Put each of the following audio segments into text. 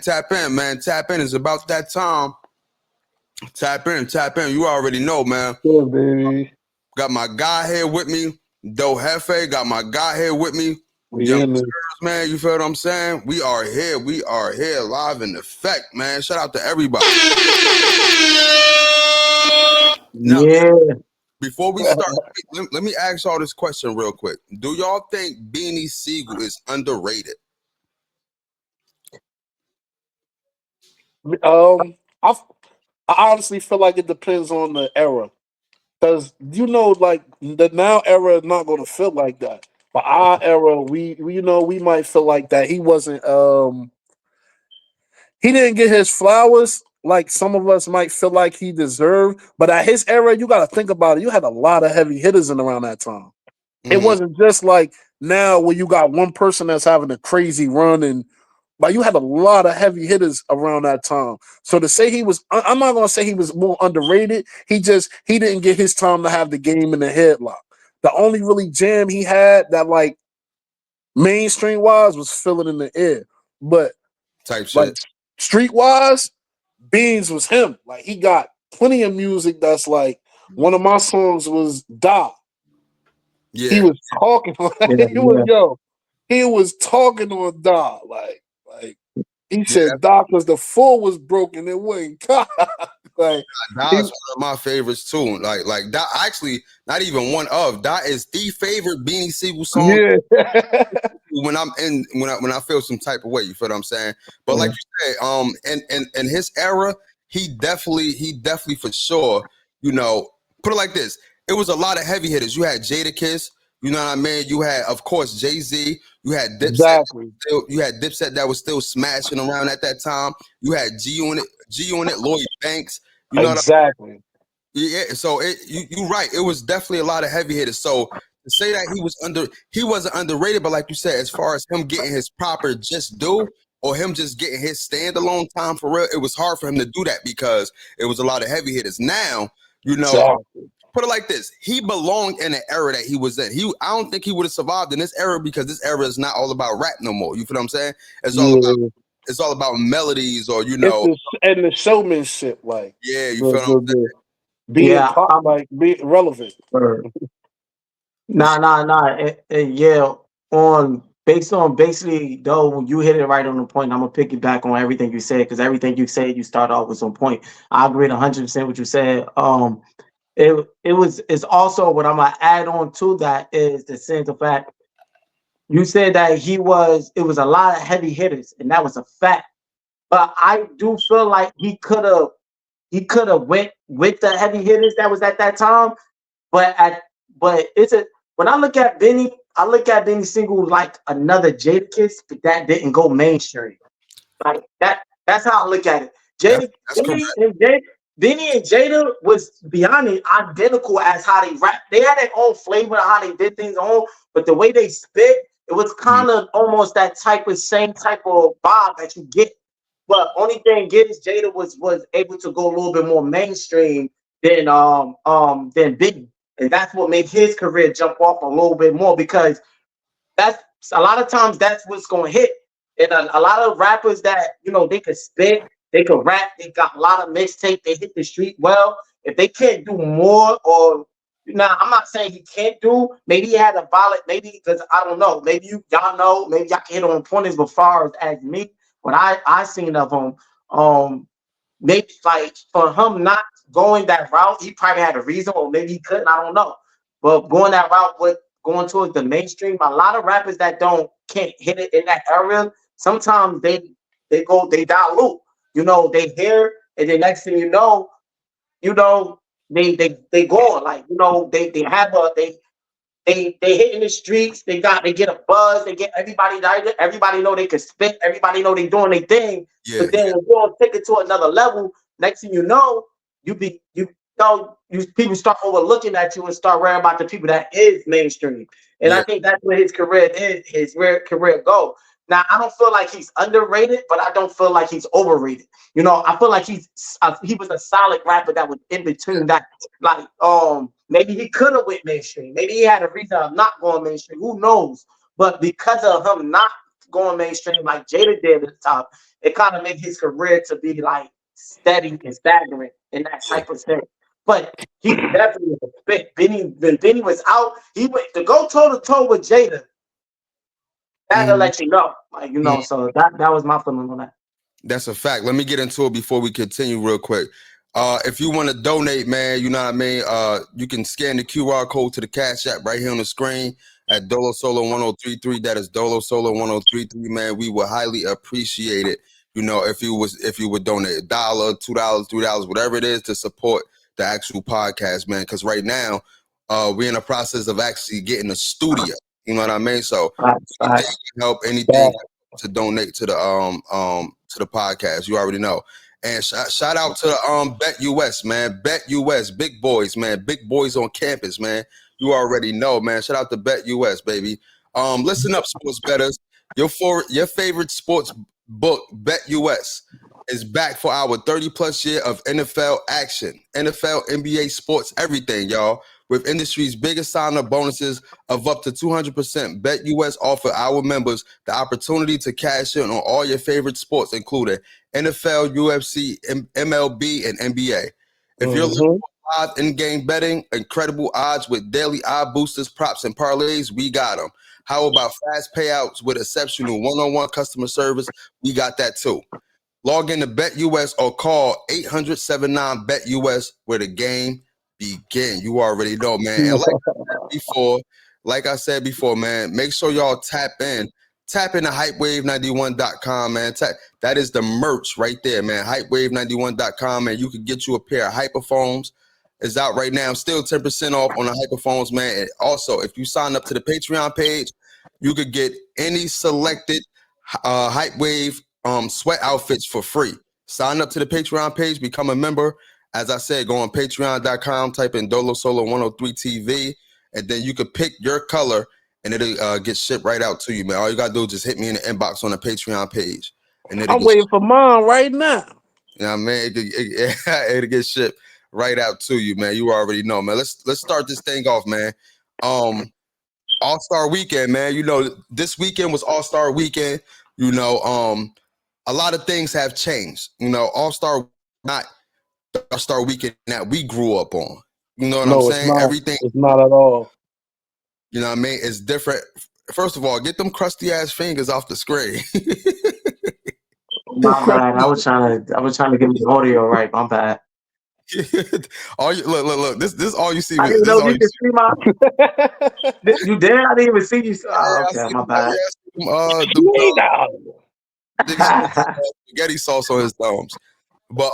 Tap in, man. Tap in. It's about that time. Tap in. You already know, man. Yeah, baby. Got my guy here with me, Do Hefe. Got my guy here with me, Young Girls, man. You feel what I'm saying? We are here live in effect, man. Shout out to everybody. Now, before we start, let me ask y'all this question real quick. Do y'all think Beanie Sigel is underrated? I honestly feel like it depends on the era, because like the now era is not going to feel like that. But our era, we we might feel like that. He wasn't. He didn't get his flowers like some of us might feel like he deserved. But at his era, you got to think about it. You had a lot of heavy hitters in around that time. It wasn't just like now where you got one person that's having a crazy run, and but you had a lot of heavy hitters around that time. So to say he was, I'm not gonna say he was more underrated. He didn't get his time to have the game in the headlock. The only really jam he had that like mainstream wise was Feeling in the Air. But type shit. Like street wise, Beans was him. Like he got plenty of music that's like one of my songs was Da. Yeah. He was talking he was talking on Da. Like he said Doc was the fool was broken, it wasn't God. Like that is one of my favorites too. Like that actually not even one of that is the favorite Beanie Sigel song. Yeah. when I feel some type of way, you feel what I'm saying? But like you said, in his era, he definitely for sure, put it like this. It was a lot of heavy hitters. You had Jadakiss, you know what I mean? You had, of course, Jay-Z. You had Dipset. Exactly. You had Dipset that was still smashing around at that time. You had G Unit, Lloyd Banks. You know exactly. What I mean? Yeah. So you're right. It was definitely a lot of heavy hitters. So to say that he wasn't underrated, but like you said, as far as him getting his proper just due or him just getting his standalone time for real, it was hard for him to do that because it was a lot of heavy hitters. Now, Exactly. Put it like this: he belonged in the era that he was in. I don't think he would have survived in this era because this era is not all about rap no more. You feel what I'm saying? It's all about melodies or and the showmanship, like you feel what I'm saying? Being being relevant. Based on basically though, you hit it right on the point. I'm gonna pick it back on everything you said because everything you said you start off was on point. I agree 100% what you said. It's also what I'm gonna add on to that is the sense of fact. You said that it was a lot of heavy hitters, and that was a fact. But I do feel like he could have went with the heavy hitters that was at that time. But when I look at Benny Sigel like another Jadakiss, but that didn't go mainstream. Like that's how I look at it. Benny and Jada was beyond it identical as how they rap. They had their own flavor of how they did things on, but the way they spit, it was kind of almost that same type of vibe that you get. But only thing is Jada was able to go a little bit more mainstream than Biggie. And that's what made his career jump off a little bit more because that's a lot of times that's what's going to hit. And a lot of rappers that, they could spit, they could rap, they got a lot of mixtape, they hit the street well. If they can't do more or now, I'm not saying he can't do, maybe he had a valid, maybe because I don't know, maybe y'all know, maybe y'all can hit on pointers, but far as me, what I seen of him, maybe like for him not going that route, he probably had a reason, or maybe he couldn't. I don't know. But going that route with going towards the mainstream, a lot of rappers that can't hit it in that area, sometimes they dilute. They hear, and the next thing they gone. Like they hit in the streets. They get a buzz. They get everybody know they can spit. Everybody know they doing their thing. But then when you don't take it to another level, next thing you know, people start overlooking at you and start worrying about the people that is mainstream. And I think that's where his career go. Now I don't feel like he's underrated, but I don't feel like he's overrated. I feel like he was a solid rapper that was in between that. Like maybe he could have went mainstream. Maybe he had a reason of not going mainstream. Who knows? But because of him not going mainstream like Jada did at the top, it kind of made his career to be like steady and stagnant in that Yeah. type of sense. But he definitely was a fit. When Benny was out, he went to go toe to toe with Jada. That'll Mhm. let you know, like So that was my feeling on that. That's a fact. Let me get into it before we continue real quick. If you want to donate, man, you know what I mean? You can scan the QR code to the Cash App right here on the screen at Dolo Solo 1033. That is Dolo Solo 1033, man. We would highly appreciate it. If you would donate $1, $2, $3, whatever it is to support the actual podcast, man. Because right now, we're in the process of actually getting a studio. You know what I mean? So anything Facts. can help, anything to donate to the podcast. You already know. And shout out to BetUS, man. BetUS, big boys, man. Big boys on campus, man. You already know, man. Shout out to BetUS, baby. Listen up, sports bettors. Your favorite sports book, BetUS, is back for our 30-plus year of NFL action. NFL, NBA, sports, everything, y'all. With industry's biggest sign-up bonuses of up to 200%, BetUS offer our members the opportunity to cash in on all your favorite sports, including NFL, UFC, MLB, and NBA. If you're looking for live in-game betting, incredible odds with daily odd boosters, props, and parlays, we got them. How about fast payouts with exceptional one-on-one customer service? We got that too. Log in to BetUS or call 800-79-BET-US where the game begin. You already know, man. And like I said before, man, make sure y'all tap in. Tap into hypewave91.com, man. That is the merch right there, man. Hypewave91.com, man. You can get you a pair of hyperphones. It's out right now. Still 10% off on the hyperphones, man. And also, if you sign up to the Patreon page, you could get any selected Hypewave sweat outfits for free. Sign up to the Patreon page, become a member. As I said, go on patreon.com, type in Dolo Solo 103 TV, and then you could pick your color and it'll get shipped right out to you, man. All you gotta do is just hit me in the inbox on the Patreon page. And I'm waiting for mine right now. You know what I mean? It'll get shipped right out to you, man. You already know, man. Let's start this thing off, man. All-Star Weekend, man. You know, this weekend was All-Star Weekend. You know, a lot of things have changed. You know, All-Star not the All-Star Weekend that we grew up on. You know what I'm saying? It's not. Everything. It's not at all. You know what I mean? It's different. First of all, get them crusty ass fingers off the screen. My bad. I was trying to get the audio right. My bad. All you look. This all you see. I didn't This know all you you could see. see my. You did? I didn't even see you. Oh, okay, my bad. Spaghetti sauce on his thumbs. But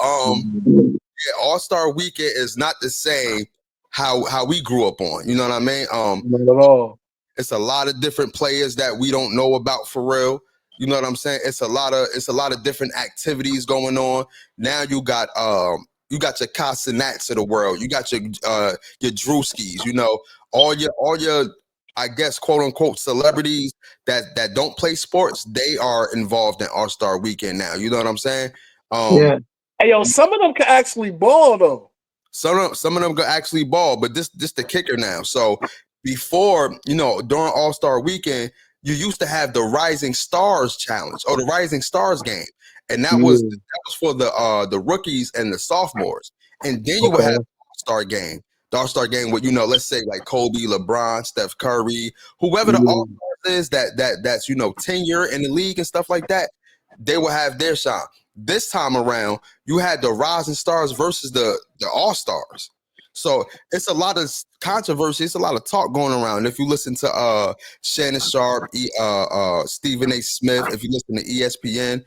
All-Star Weekend is not the same how we grew up on. You know what I mean? Not at all. It's a lot of different players that we don't know about for real. You know what I'm saying? It's a lot of different activities going on. Now you got your Casanats of the world. You got your Drewskis, you know, all your I guess quote unquote celebrities that don't play sports, they are involved in All-Star Weekend now. You know what I'm saying? Yeah. Hey, yo, some of them can actually ball though. Some of them can actually ball, but this the kicker now. So before, you know, during All-Star Weekend, you used to have the Rising Stars Challenge or the Rising Stars game, and that was for the rookies and the sophomores. And then you would have the All-Star game. The All-Star game with, you know, let's say like Kobe, LeBron, Steph Curry, whoever the All-Stars is that's, you know, tenure in the league and stuff like that, they will have their shot. This time around, you had the Rising Stars versus the All-Stars. So it's a lot of controversy. It's a lot of talk going around. If you listen to Shannon Sharp, Stephen A. Smith, if you listen to ESPN,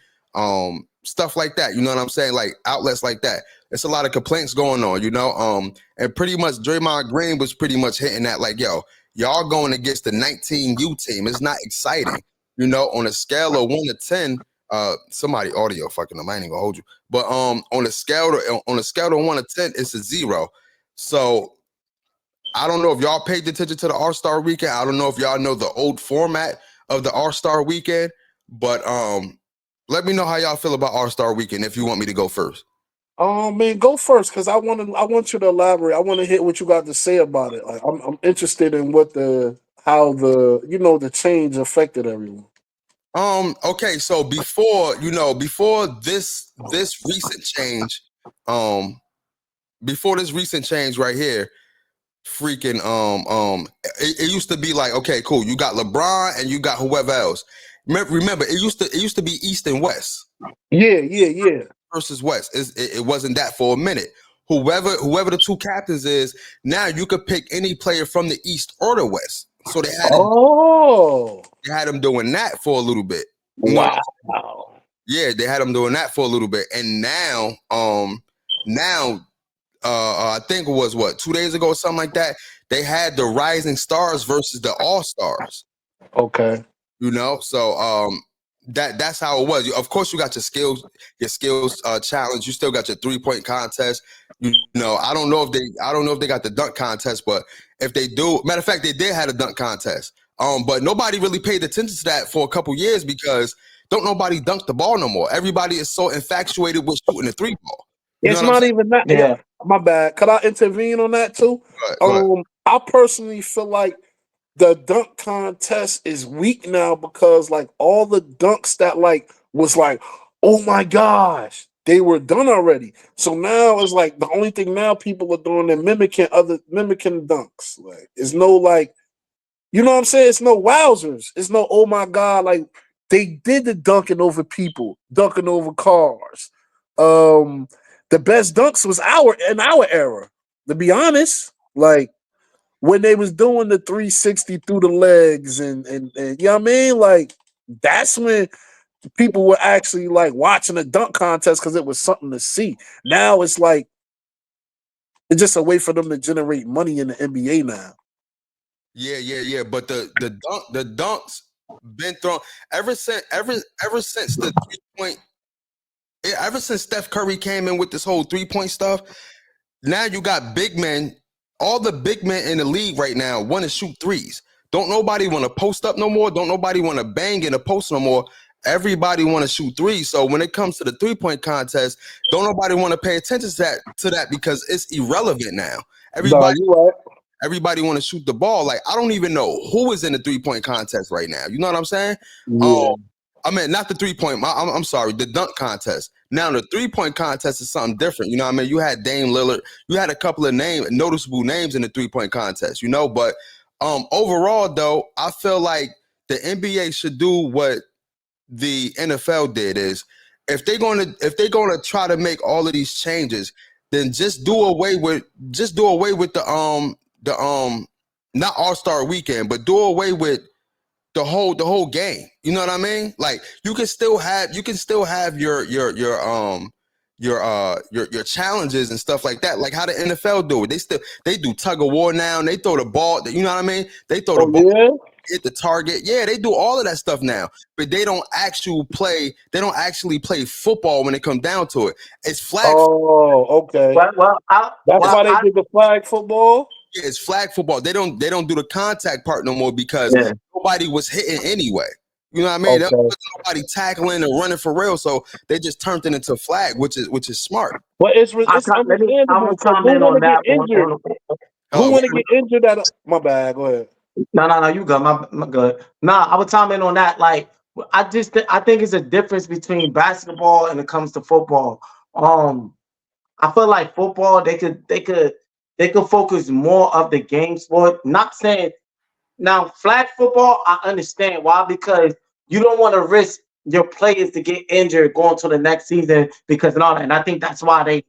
stuff like that, you know what I'm saying? Like outlets like that. It's a lot of complaints going on, you know. And pretty much Draymond Green was pretty much hitting that like, yo, y'all going against the 19U team. It's not exciting. You know, on a scale of 1 to 10, somebody audio fucking them. I ain't even gonna hold you. But on a scale of 1 to 10, it's a 0. So I don't know if y'all paid attention to the All-Star Weekend. I don't know if y'all know the old format of the All-Star Weekend, but let me know how y'all feel about All-Star Weekend if you want me to go first. Man, go first because I want you to elaborate. I want to hear what you got to say about it. Like, I'm interested in how the change affected everyone. Okay, so before this recent change, um, before this recent change right here, freaking it used to be like, okay, cool, you got LeBron and you got whoever else. Remember, it used to be East and West Yeah. versus West. It wasn't that for a minute. Whoever the two captains is, now you could pick any player from the East or the West. So Oh, they had them doing that for a little bit. You know, wow. yeah, they had them doing that for a little bit, and now I think it was 2 days ago or something like that. They had the Rising Stars versus the All Stars. Okay. So that's how it was. Of course, you got your skills challenge. You still got your 3-point contest. I don't know if they got the dunk contest, but if they do, matter of fact, they did have a dunk contest. But nobody really paid attention to that for a couple years because don't nobody dunk the ball no more. Everybody is so infatuated with shooting the 3 ball. You know It's what I'm not saying? even that. Yeah, my bad. Could I intervene on that too? Go ahead. I personally feel like the dunk contest is weak now because like all the dunks that like was like, oh my gosh, they were done already. So now it's like the only thing now people are doing is mimicking dunks. Like it's no like, you know what I'm saying? It's no wowzers. It's no oh my god, like they did the dunking over people, dunking over cars. Um the best dunks was in our era, to be honest. Like when they was doing the 360 through the legs and you know what I mean? Like that's when people were actually like watching a dunk contest because it was something to see. Now it's like it's just a way for them to generate money in the NBA now. Yeah. But the dunks been thrown ever since the 3-point. Ever since Steph Curry came in with this whole 3-point stuff, now you got big men. All the big men in the league right now want to shoot threes. Don't nobody want to post up no more. Don't nobody want to bang in a post no more. Everybody want to shoot threes. So when it comes to the 3-point contest, don't nobody want to pay attention to that because it's irrelevant now. No, Everybody you right. everybody want to shoot the ball. Like I don't even know who is in the 3-point contest right now. You know what I'm saying? Yeah. I mean, not the 3-point. I'm sorry, the dunk contest. Now the 3-point contest is something different. You know what I mean? You had Dame Lillard. You had a couple of noticeable names in the 3-point contest. But overall though, I feel like the NBA should do what the NFL did. Is if they're gonna try to make all of these changes, then just do away with the not All-Star weekend, but do away with the whole game. You know what I mean? Like you can still have your challenges and stuff like that. Like how the NFL do it. They do tug of war now and they throw the ball. You know what I mean? They throw the Oh ball, yeah. hit the target. Yeah, they do all of that stuff now. But they don't actually play football when it comes down to it. It's flag. Oh, okay. That's why they did the flag football. Yeah, it's flag football. They don't do the contact part no more because Yeah. nobody was hitting anyway. You know what I mean? There Okay. wasn't nobody tackling and running for real, so they just turned it into flag, which is smart. But it's I'm understandable gonna because who comment want on to get that one. injured? Who Oh, want to get injured at my bad, go ahead. No, you good. My good. Nah, I would comment on that. Like, I think it's a difference between basketball and it comes to football. Um, I feel like football they could focus more of the game sport. Not saying now, flag football, I understand why, because you don't want to risk your players to get injured going to the next season because and all that. And I think that's why they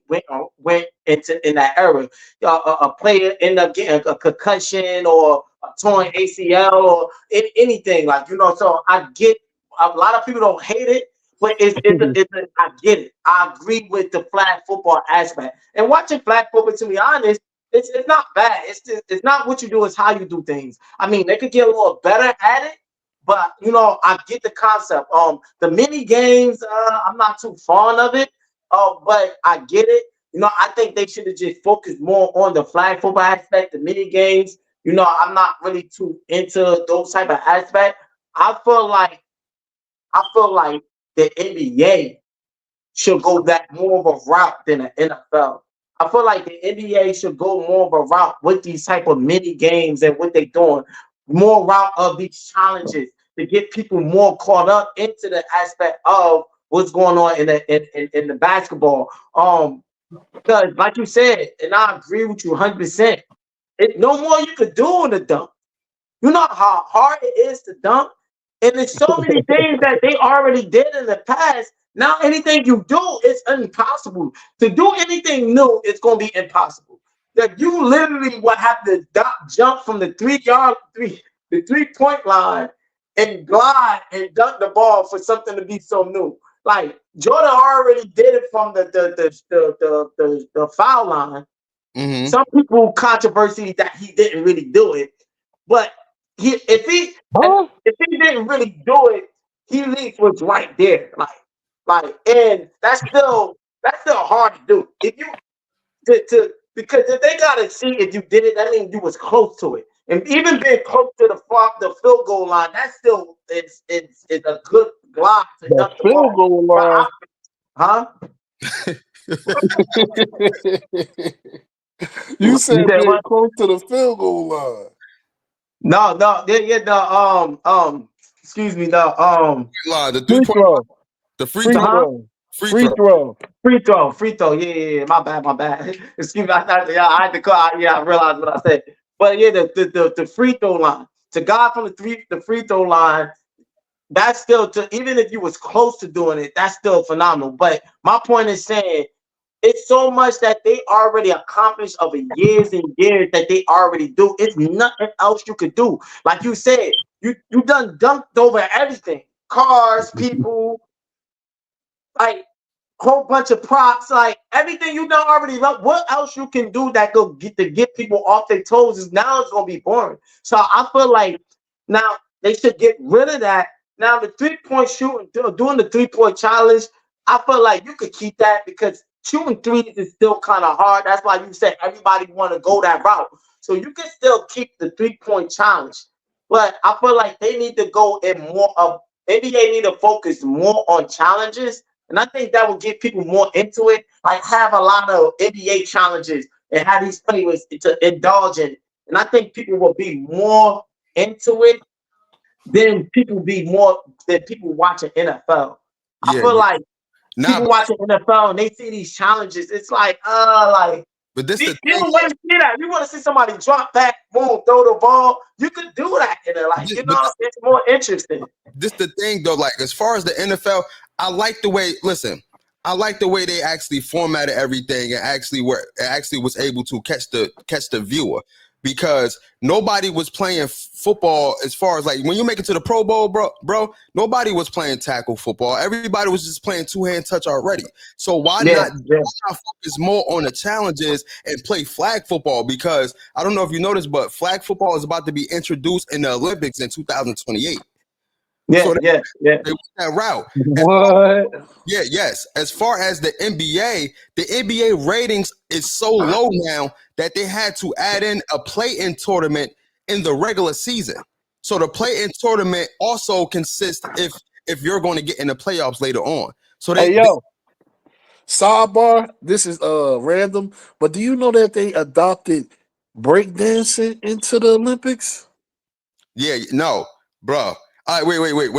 went into in that era. A player end up getting a concussion or a torn ACL or anything like So I get a lot of people don't hate it, but I get it. I agree with the flag football aspect. And watching flag football, to be honest, it's not bad. It's not what you do, it's how you do things. I mean, they could get a little better at it, but I get the concept. The mini games, I'm not too fond of it. But I get it. I think they should have just focused more on the flag football aspect, the mini games. I'm not really too into those type of aspect. I feel like I feel like the NBA should go that more of a route than the NFL. I feel like the NBA should go more of a route with these type of mini games and what they're doing, more route of these challenges. to get people more caught up into the aspect of what's going on in the basketball. Because like you said, and I agree with you 100%. It no more you could do in the dunk. You know how hard it is to dunk, and there's so many things that they already did in the past. Now anything you do is impossible. To do anything new, it's gonna be impossible. That you literally will have to jump from the 3-point line and glide and dunk the ball for something to be so new. Like Jordan already did it from the foul line. Mm-hmm. Some people controversy that he didn't really do it, but if he didn't really do it, he at least was right there. And that's still hard to do. If you because if they gotta see if you did it, that means you was close to it. And even being close to the field goal line, that still is a good glide to dunk the field goal line. Huh? You said being close to the field goal line. No, excuse me, the free throw. Yeah. My bad. Excuse me, I had to call. Yeah, I realized what I said. But yeah, the free throw line. To God from the free throw line, that's still even if you was close to doing it, that's still phenomenal. But my point is saying it's so much that they already accomplished over years and years that they already do. It's nothing else you could do. Like you said, you done dunked over everything. Cars, people, like whole bunch of props, like everything you done already love. What else you can do that go get people off their toes is now it's gonna be boring. So I feel like now they should get rid of that. Now the 3-point shooting, doing the 3-point challenge, I feel like you could keep that because shooting threes is still kind of hard. That's why you said everybody want to go that route. So you can still keep the 3-point challenge. But I feel like they need to go in more of NBA need to focus more on challenges. And I think that will get people more into it. Like have a lot of NBA challenges and have these players to indulge in. And I think people will be more into it than people watching NFL. I feel like people watching NFL and they see these challenges. It's like, but this you don't want to see that. You want to see somebody drop back, boom, throw the ball. You could do that in it. Like, it's more interesting. This the thing though, like as far as the NFL, I like the way they actually formatted everything and actually was able to catch the viewer, because nobody was playing football as far as like when you make it to the Pro Bowl, bro, nobody was playing tackle football. Everybody was just playing 2-hand touch already. So why not focus more on the challenges and play flag football? Because I don't know if you noticed, but flag football is about to be introduced in the Olympics in 2028. Yeah, so they went that route. What? Yes. As far as the NBA ratings is so low now that they had to add in a play-in tournament in the regular season. So the play-in tournament also consists if you're going to get in the playoffs later on. So sidebar, this is random, but do you know that they adopted breakdancing into the Olympics? Yeah, no, bro. All right, wait. We about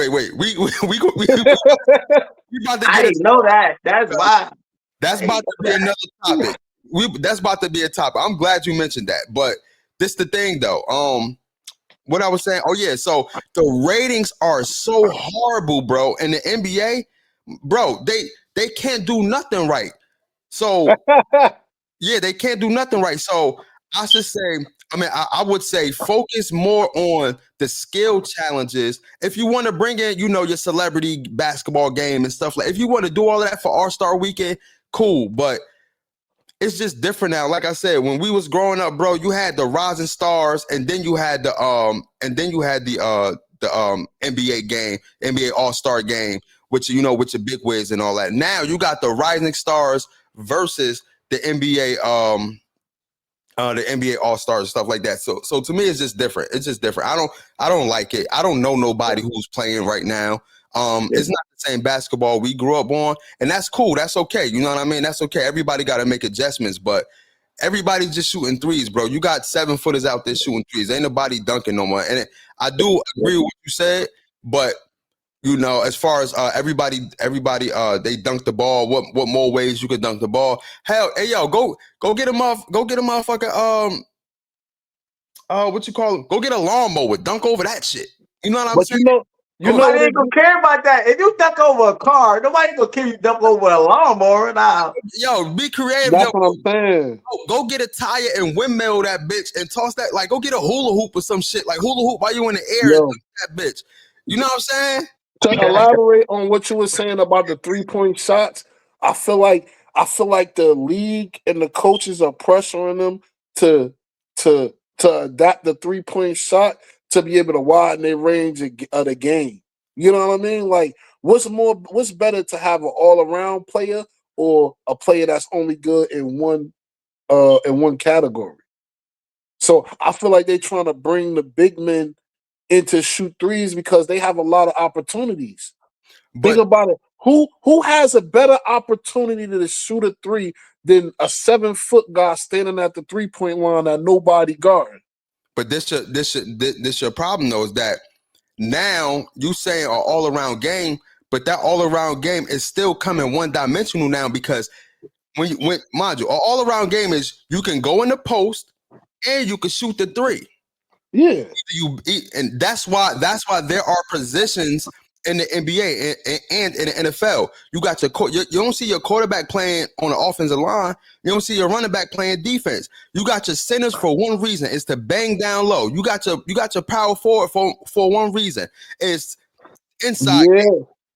to I didn't know that. That's why. That's about to be another topic. That's about to be a topic. I'm glad you mentioned that. But this the thing though. What I was saying. Oh yeah. So the ratings are so horrible, bro. In the NBA, bro, they can't do nothing right. So yeah, they can't do nothing right. So I should say. I would say focus more on the skill challenges. If you want to bring in, your celebrity basketball game and stuff if you want to do all of that for All-Star Weekend, cool. But it's just different now. Like I said, when we was growing up, bro, you had the Rising Stars, and then you had the NBA game, NBA All-Star game, which with your big wigs and all that. Now you got the Rising Stars versus the NBA the NBA All-Stars and stuff like that. So to me, it's just different. It's just different. I don't like it. I don't know nobody who's playing right now. It's not the same basketball we grew up on, and that's cool. That's okay. You know what I mean? That's okay. Everybody got to make adjustments, but everybody's just shooting threes, bro. You got 7-footers out there shooting threes. Ain't nobody dunking no more. And I do agree with what you said. but you know, as far as everybody, they dunk the ball. What more ways you could dunk the ball? Hell, hey yo, go get a motherfucker. What you call it? Go get a lawnmower, dunk over that shit. You know what I'm But saying? Nobody ain't gonna care about that. If you duck over a car, nobody gonna care you duck over a lawnmower. Now, Yo, be creative. That's Yo, what I'm saying. go get a tire and windmill that bitch and toss that. Like, go get a hula hoop or some shit. Like hula hoop while you in the air and Yo, dunk that bitch. You know what I'm saying? to elaborate on what you were saying about the 3-point shots, I feel like the league and the coaches are pressuring them to adapt the 3-point shot to be able to widen their range of the game. You know what I mean? Like, what's better to have an all around player or a player that's only good in one category? So I feel like they're trying to bring the big men into shoot threes because they have a lot of opportunities. Think But about it. Who has a better opportunity to shoot a three than a 7-foot guy standing at the 3-point line that nobody guarding? this your problem though, is that now you saying an all around game, but that all around game is still coming one dimensional now because when mind you, an all around game is you can go in the post and you can shoot the three. Yeah. And that's why there are positions in the NBA and in the NFL. You got you don't see your quarterback playing on the offensive line. You don't see your running back playing defense. You got your centers for one reason, is to bang down low. You got your power forward for one reason. It's inside. Yeah.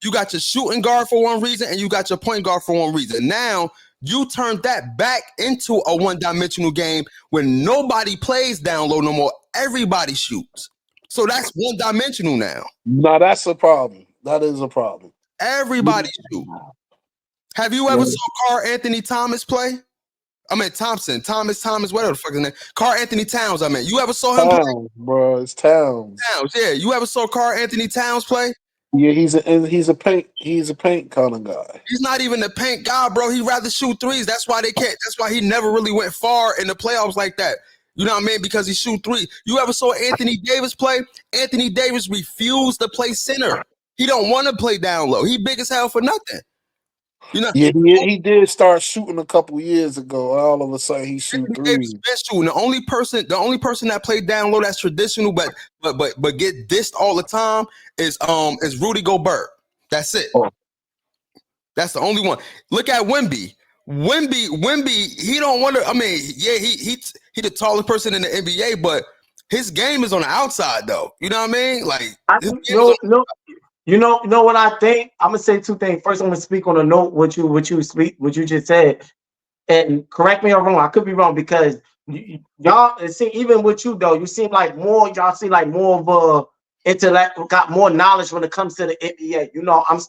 You got your shooting guard for one reason, and you got your point guard for one reason. Now you turn that back into a one-dimensional game when nobody plays down low no more. Everybody shoots. So that's one-dimensional now. Now that's a problem. That is a problem. Everybody shoot. Have you ever saw Carl Anthony Thomas play? I mean Thompson, Thomas, whatever the fuck his name. Carl Anthony Towns, I mean. You ever saw him Towns, bro. It's Towns. Towns, yeah. You ever saw Carl Anthony Towns play? Yeah, he's a paint kind of guy. He's not even the paint guy, bro. He'd rather shoot threes. That's why they can't. That's why he never really went far in the playoffs like that. You know what I mean? Because he shoot three. You ever saw Anthony Davis play? Anthony Davis refused to play center. He don't want to play down low. He big as hell for nothing. You know? Yeah, he did start shooting a couple years ago. All of a sudden, he shoot threes. The only person that played down low that's traditional, but get dissed all the time is Rudy Gobert. That's it. Oh. That's the only one. Look at Wemby. Wemby, he don't want to. I mean, yeah, he the tallest person in the NBA, but his game is on the outside, though. You know what I mean? Like, you know what I think? I'm gonna say two things. First, I'm gonna speak on a note what you just said, and correct me if I'm wrong. I could be wrong because y'all see, even with you though, you seem like more. Y'all seem like more of a intellect, got more knowledge when it comes to the NBA. You know, I'm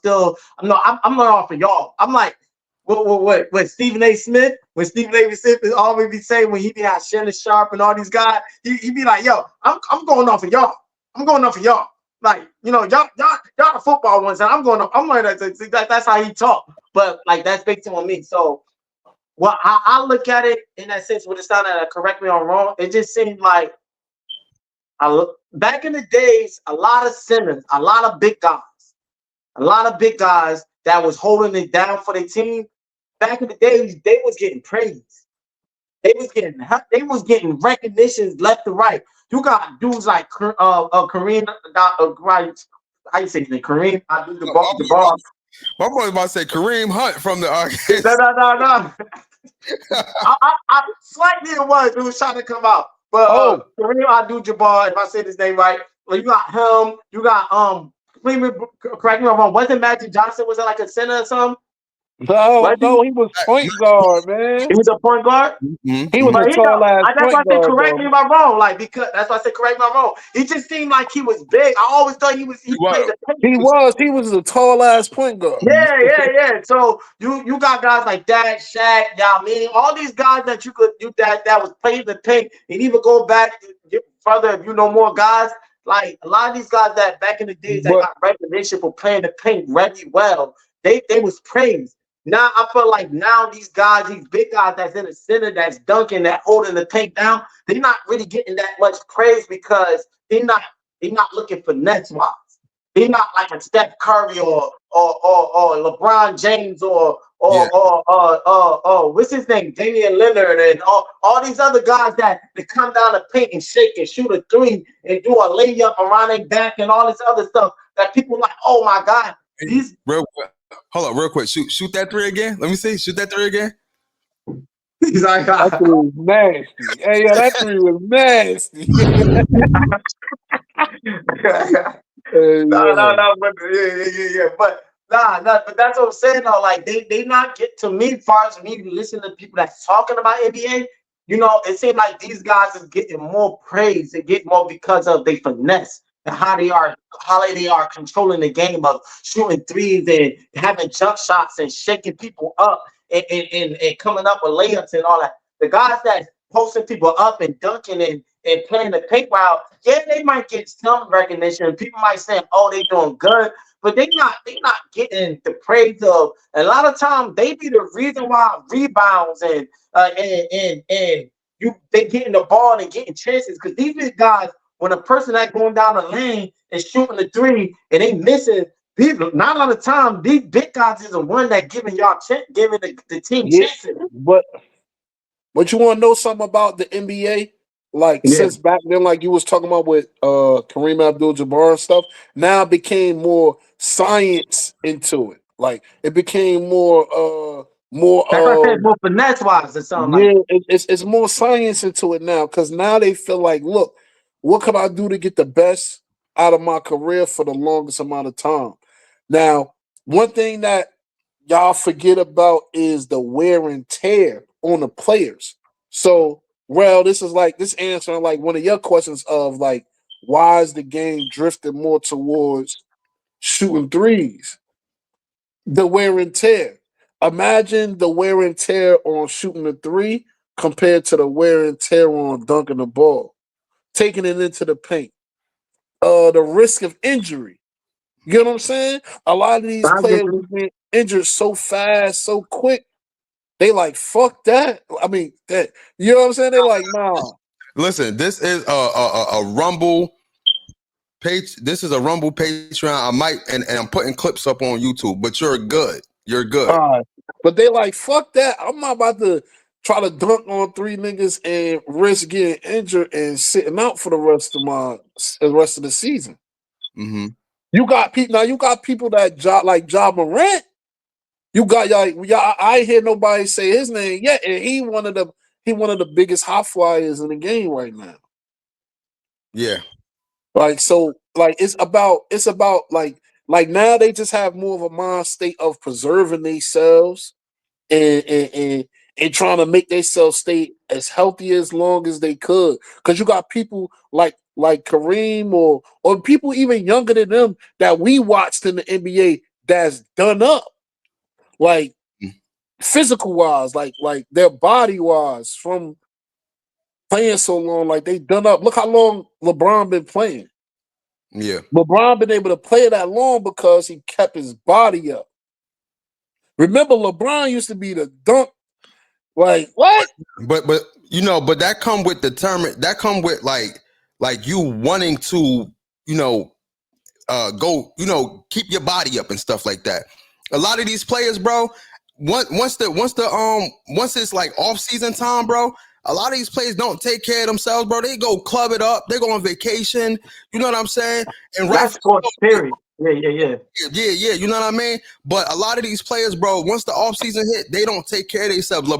not off of y'all. I'm like, what Stephen A. Smith? When Stephen A. Smith is always be saying when he be out Shannon Sharp and all these guys, he be like, yo, I'm going off of y'all. I'm going off of y'all. Like, you know, y'all the football ones, and I'm like that's how he talk. But like that's based on me. So well, I look at it in that sense with the sound that correct me if I'm wrong. It just seemed like back in the days, a lot of centers, a lot of big guys that was holding it down for their team. Back in the days, they was getting praise. They was getting recognitions left and right. You got dudes like Kareem, how you say his name? Kareem Abdul-Jabbar. My boy about to say Kareem Hunt from the No. I slightly it was trying to come out. But Kareem Abdul-Jabbar, if I said his name right, well, you got him, you got correct me if I'm wrong, wasn't Magic Johnson, was it like a center or something? No, he was point guard, man. He was a point guard. Mm-hmm. He was a tall ass that's why I point said guard. Correct me if I'm wrong. Like because that's why I said correct me if I'm wrong. He just seemed like he was big. I always thought he played the paint. He was a tall ass point guard. Yeah. So you got guys like that, Shaq, Yao Ming, all these guys that that was playing the paint, and even go back further if you know more guys. Like a lot of these guys that back in the days that got recognition for playing the paint really well, they was praised. Now I feel like these guys, these big guys that's in the center, that's dunking, that holding the paint down, they're not really getting that much praise because they're not looking for nets wise. He's not like a Steph Curry or LeBron James Yeah. what's his name, Damian Lillard, and all these other guys that come down the paint and shake and shoot a three and do a layup around their back and all this other stuff that people like. Oh my God, these. Hold up, real quick. Shoot that three again. Let me see. Shoot that three again. He's like, That three was nasty. Hey, yo, that three was nasty. no, but yeah. But but that's what I'm saying though. Like they not get to me as far as me listening to people that's talking about NBA. You know, it seems like these guys is getting more praise and get more because of their finesse and how they are controlling the game of shooting threes and having jump shots and shaking people up and coming up with layups and all that. The guys that posting people up and dunking and playing the paint out, yeah, they might get some recognition. People might say, "Oh, they doing good," but they not getting the praise of. A lot of times, they be the reason why rebounds and they getting the ball and getting chances because these big guys, when a person that going down the lane and shooting the three and they missing. These, not all the time, these big guys is the one that giving giving the team chances. But you want to know something about the NBA? Like since back then, like you was talking about with Kareem Abdul-Jabbar and stuff, now it became more science into it. Like it became more That's why I said more finesse wise or something yeah, it's more science into it now because now they feel like, look, what can I do to get the best out of my career for the longest amount of time? Now, one thing that y'all forget about is the wear and tear on the players. So, well, this is like this answering like one of your questions of like, why is the game drifting more towards shooting threes? The wear and tear. Imagine the wear and tear on shooting the three compared to the wear and tear on dunking the ball, taking it into the paint. The risk of injury. You know what I'm saying? A lot of these players are being injured so fast, so quick. They like fuck that. I mean, that you know what I'm saying? They like nah. Listen, this is a Rumble page. This is a Rumble Patreon. I might and I'm putting clips up on YouTube. But you're good. You're good. But they like fuck that. I'm not about to try to dunk on three niggas and risk getting injured and sitting out for the rest of the season. Mm-hmm. You got people now. You got people that job like Ja Morant. You got y'all. I hear nobody say his name yet, and he one of the biggest hot flyers in the game right now. Yeah. Like so, like it's about like now they just have more of a mind state of preserving themselves and trying to make themselves stay as healthy as long as they could. Because you got people like Kareem or people even younger than them that we watched in the NBA that's done up, like physical wise, like their body wise from playing so long, like they done up. Look how long LeBron been playing. Yeah. LeBron been able to play that long because he kept his body up. Remember, LeBron used to be the dunk. Like what? But you know, but that come with that come with like you wanting to, go, keep your body up and stuff like that. A lot of these players, bro, once it's like off season time, bro, a lot of these players don't take care of themselves, bro. They go club it up, they go on vacation, you know what I'm saying? And that's sports period. Yeah. Yeah, you know what I mean? But a lot of these players, bro, once the offseason hit, they don't take care of themselves.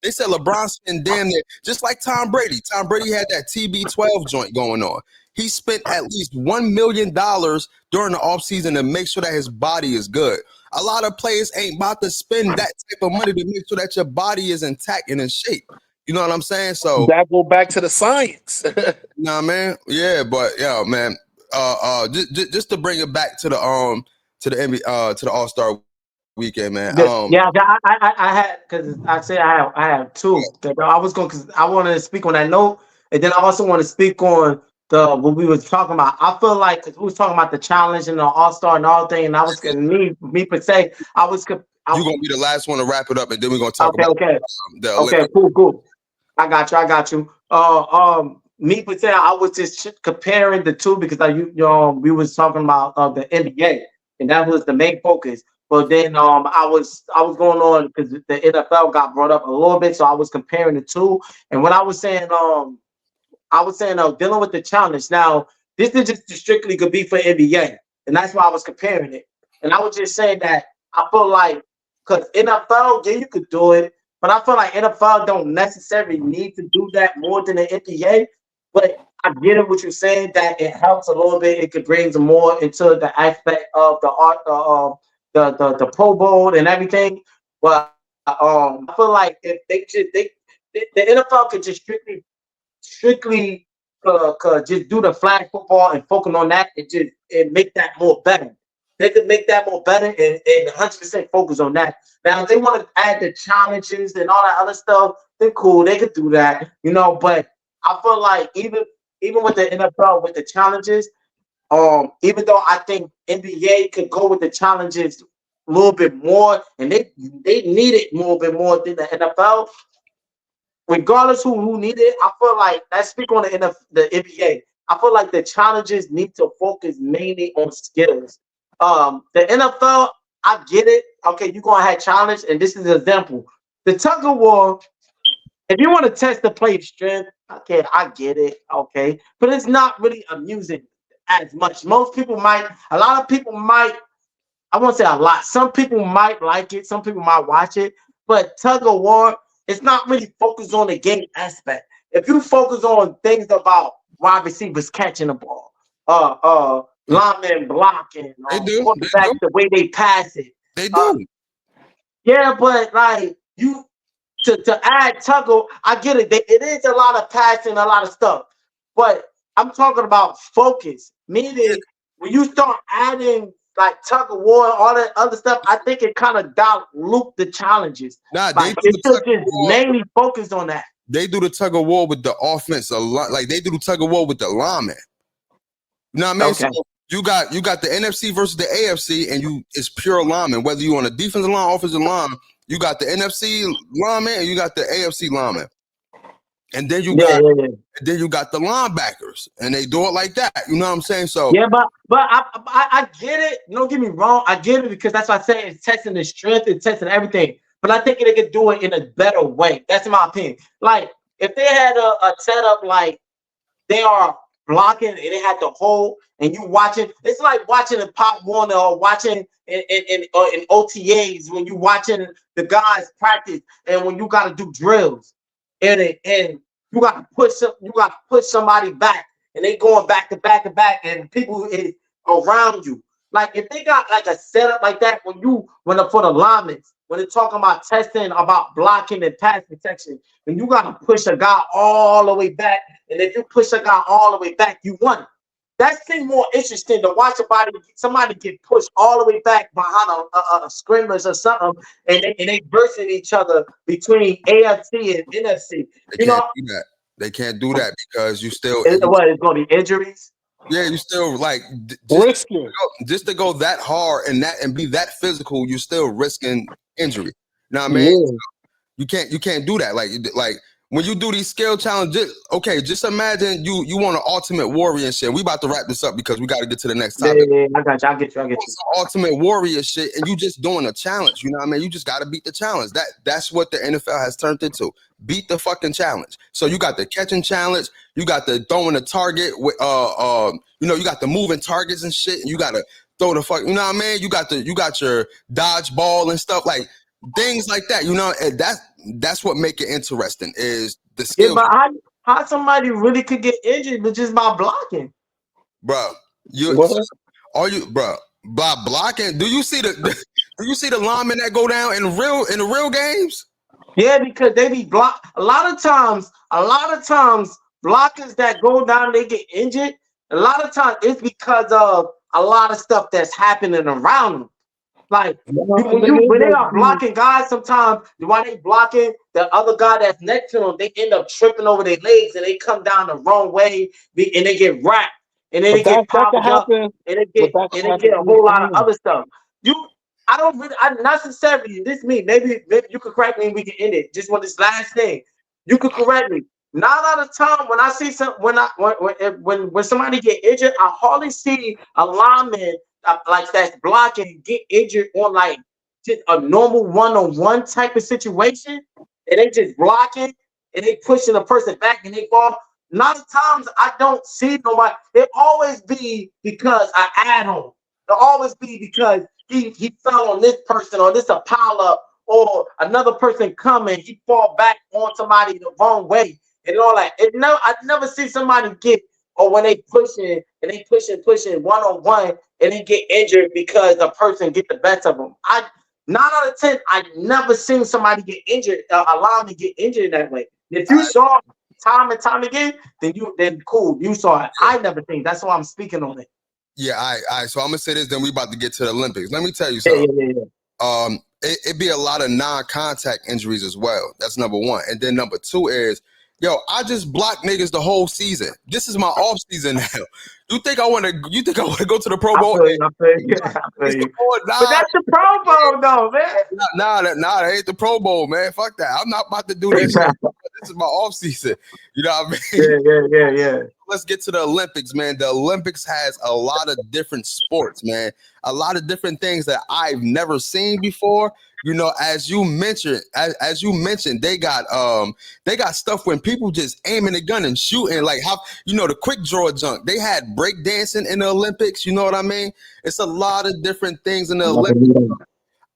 They said LeBron spent damn near, just like Tom Brady. Tom Brady had that TB12 joint going on. He spent at least $1 million during the offseason to make sure that his body is good. A lot of players ain't about to spend that type of money to make sure that your body is intact and in shape. You know what I'm saying? So that go back to the science. You know what I mean? Yeah, but yeah, man. Just to bring it back to the NBA, to the All-Star weekend, man. I had because I said I have two. I was going because I wanted to speak on that note, and then I also want to speak on what we was talking about. I feel like because we was talking about the challenge and the All-Star and all thing, and I was me per se. You're gonna be the last one to wrap it up, and then we're gonna talk about the Olympics. Okay, cool. I got you. me per se, I was just comparing the two because we was talking about the NBA, and that was the main focus. But then I was going on because the NFL got brought up a little bit, so I was comparing the two. And what I was saying dealing with the challenge. Now this is just strictly could be for NBA, and that's why I was comparing it. And I was just saying that I feel like because NFL, yeah, you could do it, but I feel like NFL don't necessarily need to do that more than the NBA. But I get it what you're saying that it helps a little bit. It could bring some more into the aspect of the art, the Pro Bowl and everything. But I feel like if the NFL could just strictly just do the flag football and focus on that and make that more better. They could make that more better and 100% focus on that. Now, if they want to add the challenges and all that other stuff, then cool, they could do that, But I feel like even with the NFL with the challenges, even though I think NBA could go with the challenges a little bit more, and they need it a little bit more than the NFL. Regardless who need it, I feel like let's speak on the NBA. I feel like the challenges need to focus mainly on skills. The NFL, I get it. Okay, you're gonna have challenge, and this is an example. The tug of war, if you want to test the player's strength, okay, I get it. Okay, but it's not really amusing as much. A lot of people might. I won't say a lot. Some people might like it. Some people might watch it. But tug of war, it's not really focused on the game aspect. If you focus on things about wide receivers catching the ball, linemen blocking, They do. quarterbacks, the way they pass it. They do. Yeah, but like you to add tug of, I get it. It is a lot of passing, a lot of stuff. But I'm talking about focus. Meaning when you start adding like tug of war, all that other stuff, I think it kind of dilute the challenges. Nah, like it should just mainly focus on that. They do the tug of war with the offense a lot. Like they do the tug of war with the lineman. You know what I mean? Okay. So you got the NFC versus the AFC, and it's pure lineman. Whether you on a defensive line, offensive line, you got the NFC lineman and you got the AFC lineman. And then you got the linebackers, and they do it like that. You know what I'm saying? So yeah, but I get it. Don't get me wrong. I get it because that's what I say. It's testing the strength, it's testing everything. But I think they could do it in a better way. That's my opinion. Like if they had a setup like they are blocking and they had the hole, and you watching. It's like watching a Pop Warner or watching in OTAs when you watching the guys practice and when you got to do drills. And you got to push somebody back, and they going back to back to back, and people is around you. Like if they got like a setup like that, for the linemen, when they're talking about testing about blocking and pass protection, and you got to push a guy all the way back, and if you push a guy all the way back, you won. That seems more interesting to watch somebody get pushed all the way back behind a scrimmage or something, and they versing each other between AFC and NFC. They can't do that. They can't do that because you still. It's going to be injuries. Yeah, you still like just to go that hard and be that physical. You're still risking injury. You know what I mean? Yeah. You can't do that. Like when you do these skill challenges, okay, just imagine you want an ultimate warrior shit. We about to wrap this up because we got to get to the next topic. Yeah, I got you. I get you. Ultimate warrior shit, and you just doing a challenge. You know what I mean? You just got to beat the challenge. That's what the NFL has turned into. Beat the fucking challenge. So you got the catching challenge. You got the throwing the target. With you got the moving targets and shit. And you got to throw the fuck. You know what I mean? You got your dodgeball and stuff like. Things like that, and that's what make it interesting is the skill. Yeah, but how somebody really could get injured but just by blocking, bro? By blocking? Do you see the linemen that go down in the real games? Yeah, because they be blocked. A lot of times, blockers that go down, they get injured. A lot of times, it's because of a lot of stuff that's happening around them. Like when they are blocking guys, sometimes while they blocking the other guy that's next to them, they end up tripping over their legs and they come down the wrong way and they get wrapped and then they get popped up and they get a whole lot of other stuff. I'm not necessarily this me. Maybe you could correct me and we can end it. Just want this last thing. You could correct me. out of time when I see when somebody get injured, I hardly see a lineman like that's blocking get injured on like just a normal one-on-one type of situation, and they just blocking and they pushing the person back and they fall. A lot of times I don't see nobody. It always be because I add on. It always be because he fell on this person or this a pile up or another person coming, he fall back on somebody the wrong way and all that. I never see somebody get or when they pushing one on one and they get injured because the person get the best of them. I 9 out of 10, I never seen somebody get injured, allow me to get injured that way. If you saw time and time again, then cool, you saw it. I never think. That's why I'm speaking on it. Yeah, all right. So I'm gonna say this, then we about to get to the Olympics. Let me tell you Yeah, something. It'd be a lot of non-contact injuries as well. That's number one. And then number two is, yo, I just block niggas the whole season. This is my off season now. You think I want to go to the Pro Bowl? I feel you. But that's the Pro Bowl though, man. Nah, that ain't the Pro Bowl, man. Fuck that. I'm not about to do this shit. This is my off season. You know what I mean? Yeah. Let's get to the Olympics, man. The Olympics has a lot of different sports, man. A lot of different things that I've never seen before. You know, as you mentioned, they got stuff when people just aiming a gun and shooting, like how the quick draw junk. They had break dancing in the Olympics. You know what I mean? It's a lot of different things in the Olympics.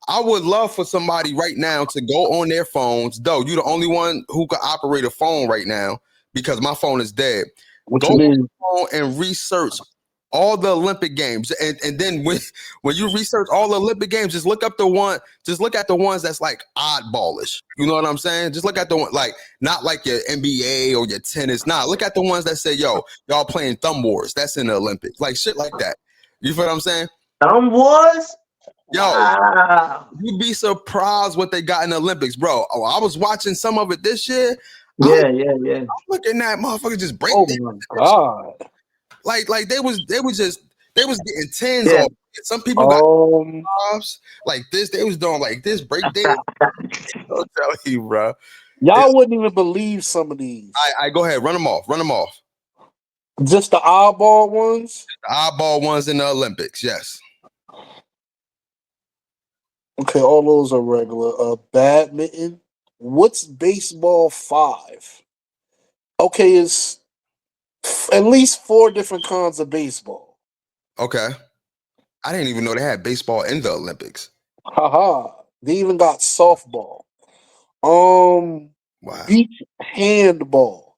I would love for somebody right now to go on their phones. Though you're the only one who can operate a phone right now because my phone is dead. Go on your phone and research all the Olympic games, and then when you research all the Olympic games, just look at the ones that's like oddballish. You know what I'm saying? Just look at the one like not like your NBA or your tennis. Nah, look at the ones that say, yo, y'all playing thumb wars. That's in the Olympics, like shit like that. You feel what I'm saying? Thumb wars. Yo, you'd be surprised what they got in the Olympics, bro. Oh, I was watching some of it this year. Yeah. I'm looking at motherfuckers just break. Oh my god! Like they was getting tens off. Some people got jobs like this. They was doing like this break dance. I'll tell you, bro. Y'all wouldn't even believe some of these. I go ahead, run them off. Just the oddball ones. The oddball ones in the Olympics, yes. Okay, all those are regular. Badminton. What's baseball 5? Okay, it's at least 4 different kinds of baseball. Okay. I didn't even know they had baseball in the Olympics. Haha. They even got softball. Wow. Beach handball.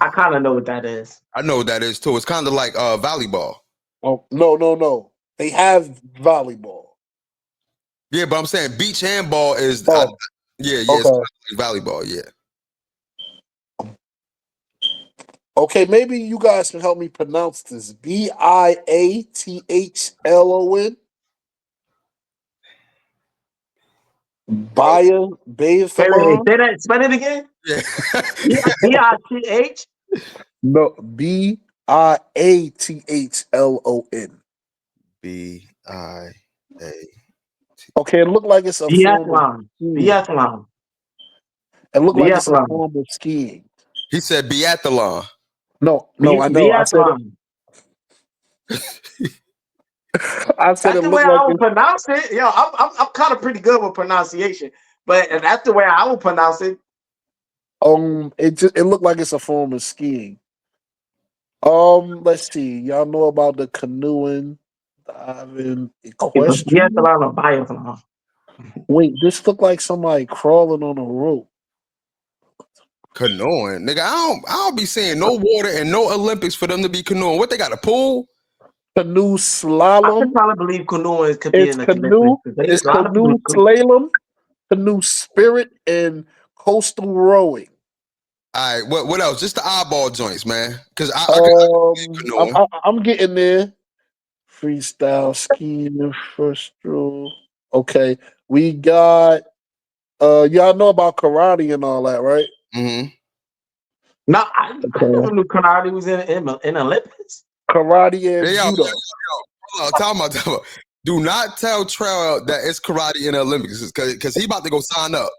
I kind of know what that is. I know what that is too. It's kind of like volleyball. Oh, no. They have volleyball. Yeah, but I'm saying beach handball is okay. It's like volleyball, yeah. Okay, maybe you guys can help me pronounce this. Biathlon. Biathlon. Spell it again. Yeah. B-I-T-H. No, Biathlon. B-I-A. Okay, it looked like it's a biathlon. It looked like it's a form of skiing. He said biathlon. No, I know. I said it. That's the way I would pronounce it. Yo, I'm kind of pretty good with pronunciation, but that's the way I would pronounce it. It looked like it's a form of skiing. Let's see. Y'all know about the canoeing, diving, equestrian. Biathlon. Wait, this looked like somebody crawling on a rope. Canoeing, nigga. I don't be seeing no water and no Olympics for them to be canoeing. What, they got a pool? Canoe slalom. I can probably believe canoeing could be in the canoe. It's canoe slalom, canoe spirit, and coastal rowing. All right, what else? Just the eyeball joints, man. Because I'm getting there. Freestyle skiing, first stroke. Okay, we got. Y'all know about karate and all that, right? Mm-hmm. No, I never knew karate was in Olympics. Karate and judo. Hold on, time out. Do not tell Trell that it's karate in the Olympics because he about to go sign up.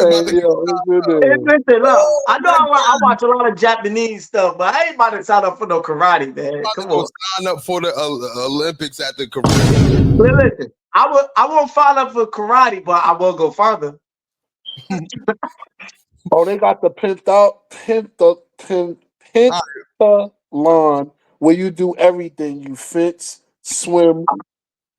about to Listen, look, I know I watch a lot of Japanese stuff, but I ain't about to sign up for no karate, man. Come on. Sign up for the Olympics at the karate. Listen, I won't sign up for karate, but I will go further. Oh, they got the pentathlon where you do everything. You fence, swim,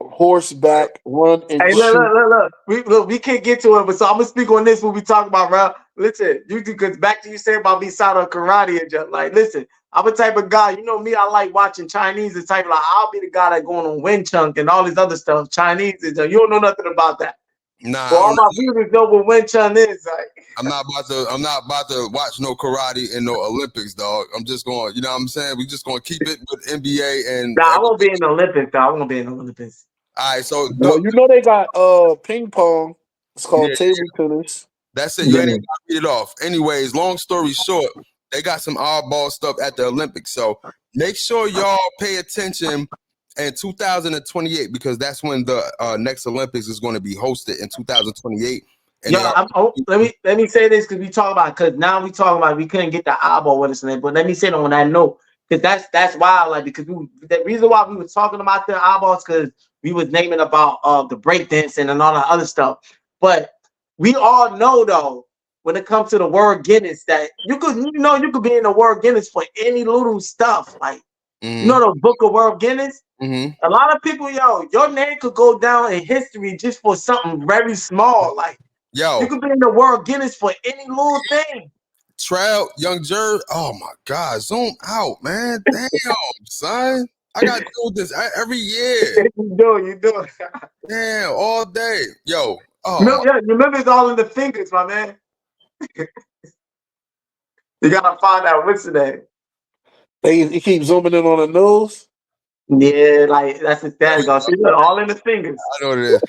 horseback, run, and Hey, shoot. look. We can't get to it, but so I'm gonna speak on this when we talk about Ralph. Listen, you because back to you saying about me signing up karate and just like listen, I'm a type of guy. You know me, I like watching Chinese. The type like I'll be the guy that going on Wing Chun and all these other stuff. Chinese, you don't know nothing about that. Nah, Well, all my viewers know what Wing Chun is. Like, I'm not about to watch no karate in no Olympics, dog. I'm just going. You know what I'm saying? We just gonna keep it with NBA and. Nah, I won't be in the Olympics. Though. I won't be in the Olympics. All right, so Well, you know they got ping pong. It's called table tennis. That's it. You ain't got to read it off. Anyways, long story short, they got some oddball stuff at the Olympics. So make sure y'all pay attention in 2028 because that's when the next Olympics is going to be hosted in 2028. And let me say this because we talk about we couldn't get the eyeball with us in it, but let me say it on that note because that's wild. Like because the reason why we were talking about the eyeballs because we was naming about the breakdancing and all that other stuff, but we all know though when it comes to the word Guinness that you could be in the word Guinness for any little stuff like you know the book of World Guinness. A lot of people, your name could go down in history just for something very small like. Yo, you could be in the world Guinness for any little thing. Trout, Young Jer, oh my God, zoom out, man. Damn, son. I got to do this every year. You do. Damn, all day. Yo, remember it's all in the fingers, my man. You gotta find out what's today. He keep zooming in on the nose. Yeah, like that's his dad. All in the fingers. I know what it is.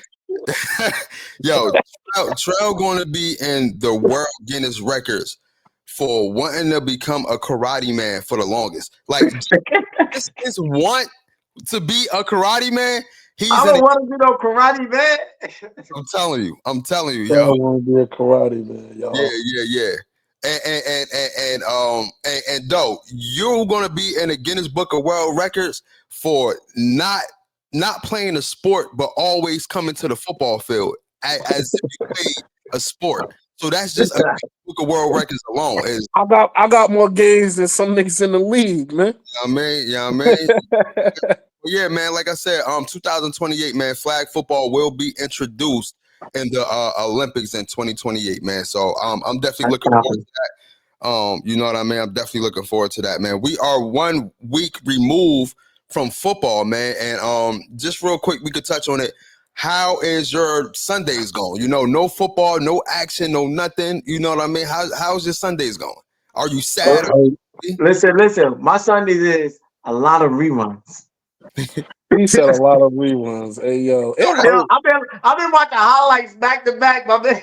Yo, Trell going to be in the World Guinness Records for wanting to become a karate man for the longest. Like, this is want to be a karate man. I don't want to be no karate man. I'm telling you, yo. I want to be a karate man, y'all. Yeah. And though you're gonna be in the Guinness Book of World Records for not playing a sport, but always coming to the football field as if you played a sport. So that's just a Book of World Records alone. I got more games than some niggas in the league, man. I mean. Yeah, man. Like I said, 2028, man. Flag football will be introduced in the Olympics in 2028, man. So I'm definitely looking forward to that. You know what I mean? I'm definitely looking forward to that, man. We are 1 week removed from football, man. And just real quick, we could touch on it. How is your Sundays going? You know, no football, no action, no nothing. You know what I mean? How's your Sundays going? Are you sad? Listen. My Sundays is a lot of reruns. He said a lot of reruns. Hey yo, I've been watching highlights back to back, my man.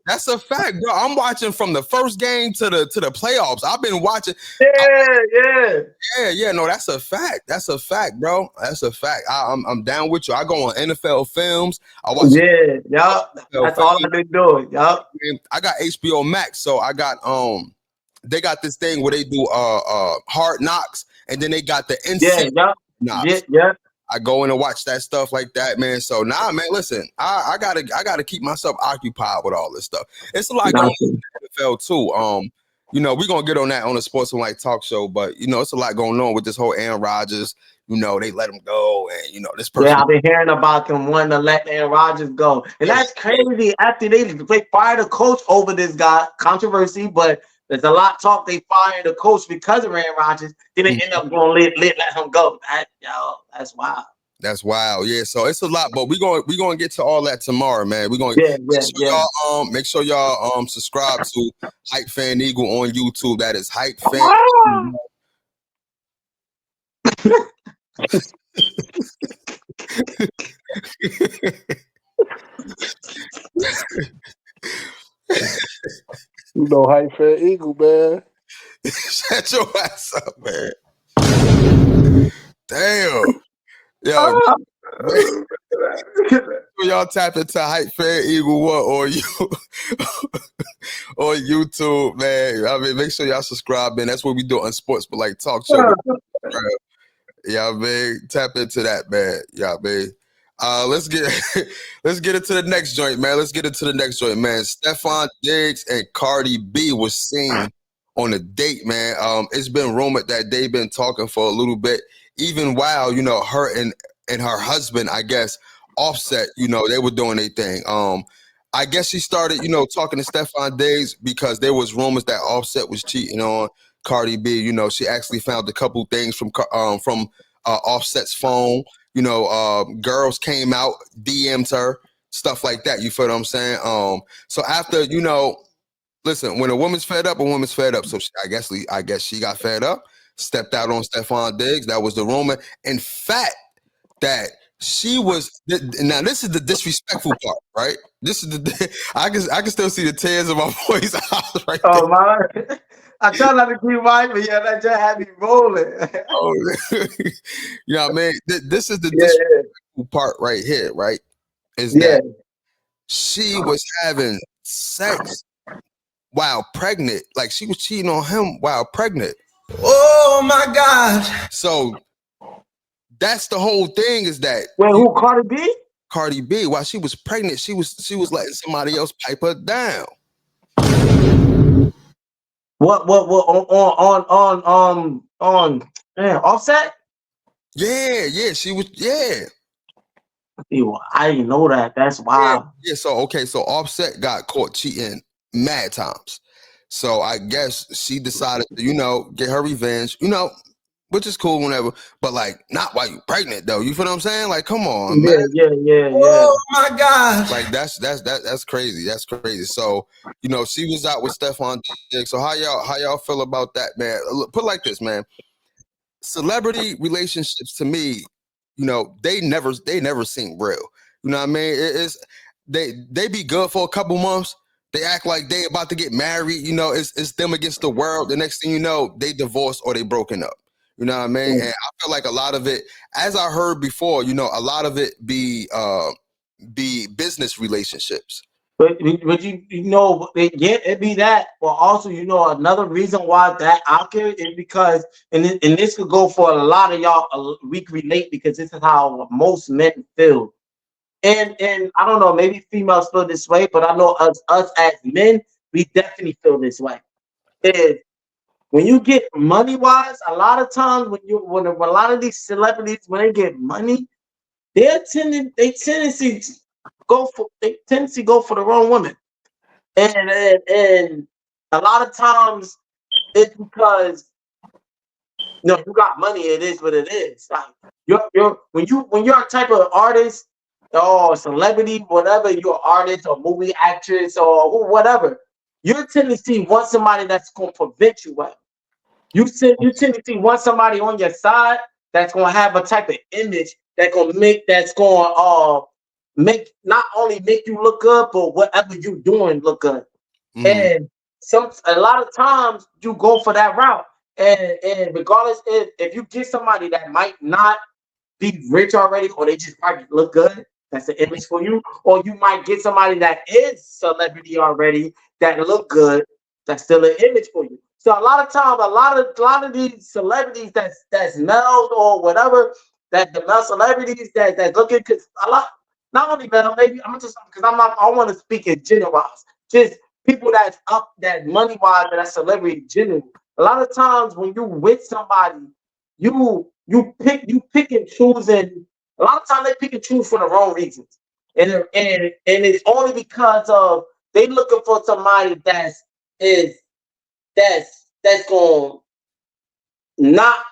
That's a fact, bro. I'm watching from the first game to the playoffs. I've been watching. Yeah. No, that's a fact. That's a fact, bro. That's a fact. I'm down with you. I go on NFL Films. I watch. That's all I've been doing. Yup. I got HBO Max, so I got they got this thing where they do Hard Knocks, and then they got the instant knocks. Yeah. I go in and watch that stuff like that, man. So man, listen, I gotta keep myself occupied with all this stuff. It's a lot going on in the NFL too. You know, we're gonna get on that on the Sportsmanlike Talk Show, but you know, it's a lot going on with this whole Aaron Rodgers. You know, they let him go, and you know, this person. Yeah, I've been hearing about them wanting to let Aaron Rodgers go, and that's crazy. After they fired a coach over this guy, controversy, but there's a lot of talk they fired the coach because of Aaron Rodgers. Then they end up going let him go. That's wild. That's wild. Yeah. So it's a lot, but we're gonna get to all that tomorrow, man. We're gonna make sure y'all subscribe to Hype Fan Eagle on YouTube. That is Hype Fan. You know, Hype Fan Eagle, man. Shut your ass up, man. Damn. Yo, Y'all tap into Hype Fair Eagle One or you or YouTube, man. I mean, make sure y'all subscribe, man. That's what we do on sports, but like talk show. Yeah, man. Tap into that, man. Yeah, man. Let's get into the next joint, man. Stephon Diggs and Cardi B was seen on a date, man. It's been rumored that they've been talking for a little bit, even while her and her husband, I guess, Offset, they were doing their thing. I guess she started, talking to Stephon Diggs because there was rumors that Offset was cheating on Cardi B. She actually found a couple things from Offset's phone. Girls came out, DM'd her, stuff like that. You feel what I'm saying? So after, listen, when a woman's fed up, a woman's fed up. So I guess she got fed up, stepped out on Stephon Diggs. That was the rumor. In fact, that she was. Now this is the disrespectful part, right? This is I can still see the tears in my voice. Right oh my! I try not to keep mine, but yeah, that just had me rolling. Oh, you know what I mean? This is the disrespectful part right here, right? Is that she was having sex while pregnant, like she was cheating on him while pregnant. Oh my God! So that's the whole thing. Is that who Cardi B? Cardi B, while she was pregnant, she was letting somebody else pipe her down. What on Offset? Yeah, she was, yeah. I didn't know that. That's wild. Yeah, so Offset got caught cheating mad times. So I guess she decided to, get her revenge, which is cool whenever, but like not while you pregnant though. You feel what I'm saying? Like, come on, man. Yeah. Oh my God. Like that's crazy. That's crazy. So, she was out with Stephon Diggs. So how y'all feel about that, man? Put it like this, man. Celebrity relationships to me, they never seem real. You know what I mean? They be good for a couple months. They act like they about to get married. It's them against the world. The next thing you know, they divorced or they broken up. You know what I mean? And I feel like a lot of it, as I heard before, a lot of it be business relationships. But it be that. But also, another reason why that out there is because, and this could go for a lot of y'all. We can relate because this is how most men feel. And I don't know, maybe females feel this way, but I know us as men, we definitely feel this way. Is when you get money wise, a lot of times when a lot of these celebrities, when they get money, they tendency go for the wrong woman, and a lot of times it's because you got money. It is what it is. Like when you're a type of artist or celebrity, whatever, you're an artist or movie actress or whatever, your tendency wants somebody that's gonna prevent you well. You tendency want somebody on your side that's gonna have a type of image that's gonna make not only make you look good, but whatever you doing look good. And a lot of times you go for that route. And regardless if you get somebody that might not be rich already, or they just probably look good, that's the image for you, or you might get somebody that is celebrity already that look good, that's still an image for you. So a lot of times, a lot of these celebrities that's males or whatever, that the male celebrities that's looking, because a lot, not only male, maybe I'm just because I want to speak in general, just people that's up that money wise, that celebrity general. A lot of times when you with somebody, you pick and choose, and a lot of times they pick and choose for the wrong reasons, and it's only because of they looking for somebody that's going not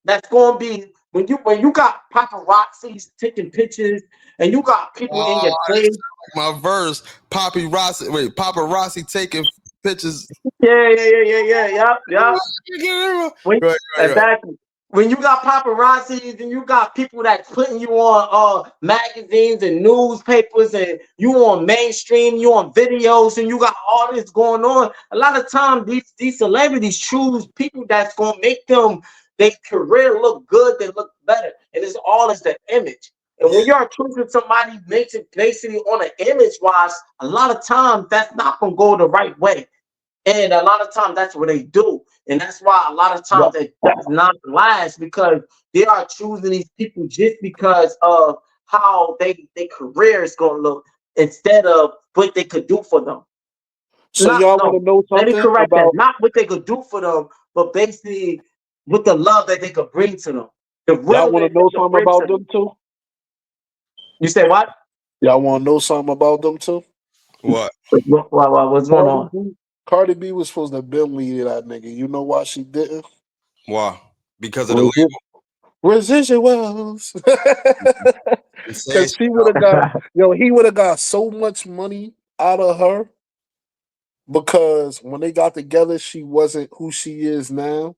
that's going to be when you got paparazzi taking pictures and you got people in your face. My verse, paparazzi taking pictures. Yeah. Exactly. When you got paparazzi and you got people that's putting you on magazines and newspapers, and you on mainstream, you on videos, and you got all this going on, a lot of times these celebrities choose people that's gonna make them their career look good, they look better, and it's all as the image. And when you're choosing somebody basically on an image wise, a lot of times that's not gonna go the right way. And a lot of times that's what they do. And that's why a lot of Yep. times it does not last because they are choosing these people just because of how their career is gonna look instead of what they could do for them. So y'all want No, to know let me something correct that. about? Not what they could do for them, but basically with the love that they could bring to them. The Y'all want realness to they know could something bring to about them. them too? You say what? Y'all want to know something about them too? What? What's going Cardi on? B, Cardi B was supposed to have been leading that nigga. You know why she didn't? Why? Because of the Resi- Residuals. saying Because she would have got, he would have got so much money out of her because when they got together, she wasn't who she is now.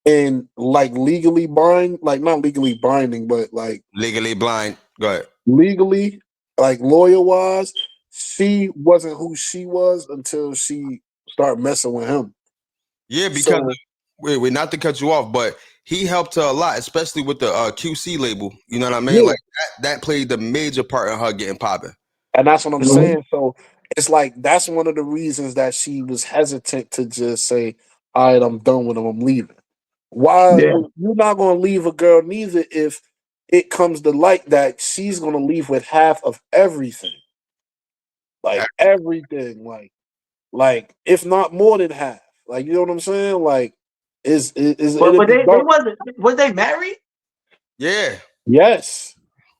And like legally bind, like not legally binding, but like legally blind. Go ahead. legally, like lawyer wise, she wasn't who she was until she started messing with him. Yeah, because So wait, not to cut you off, but he helped her a lot, especially with the QC label. You know what I mean? yeah, Like that played the major part in her getting popping. and that's what I'm Mhm. saying. So it's like that's one of the reasons that she was hesitant to just say, "All right, I'm done with him. I'm leaving." Why Yeah, you're not going to leave a girl neither if it comes to light that she's going to leave with half of everything, like everything, like if not more than half. Like you know what I'm saying? Like is it'll but be they dark. wasn't was they married? Yeah. Yes,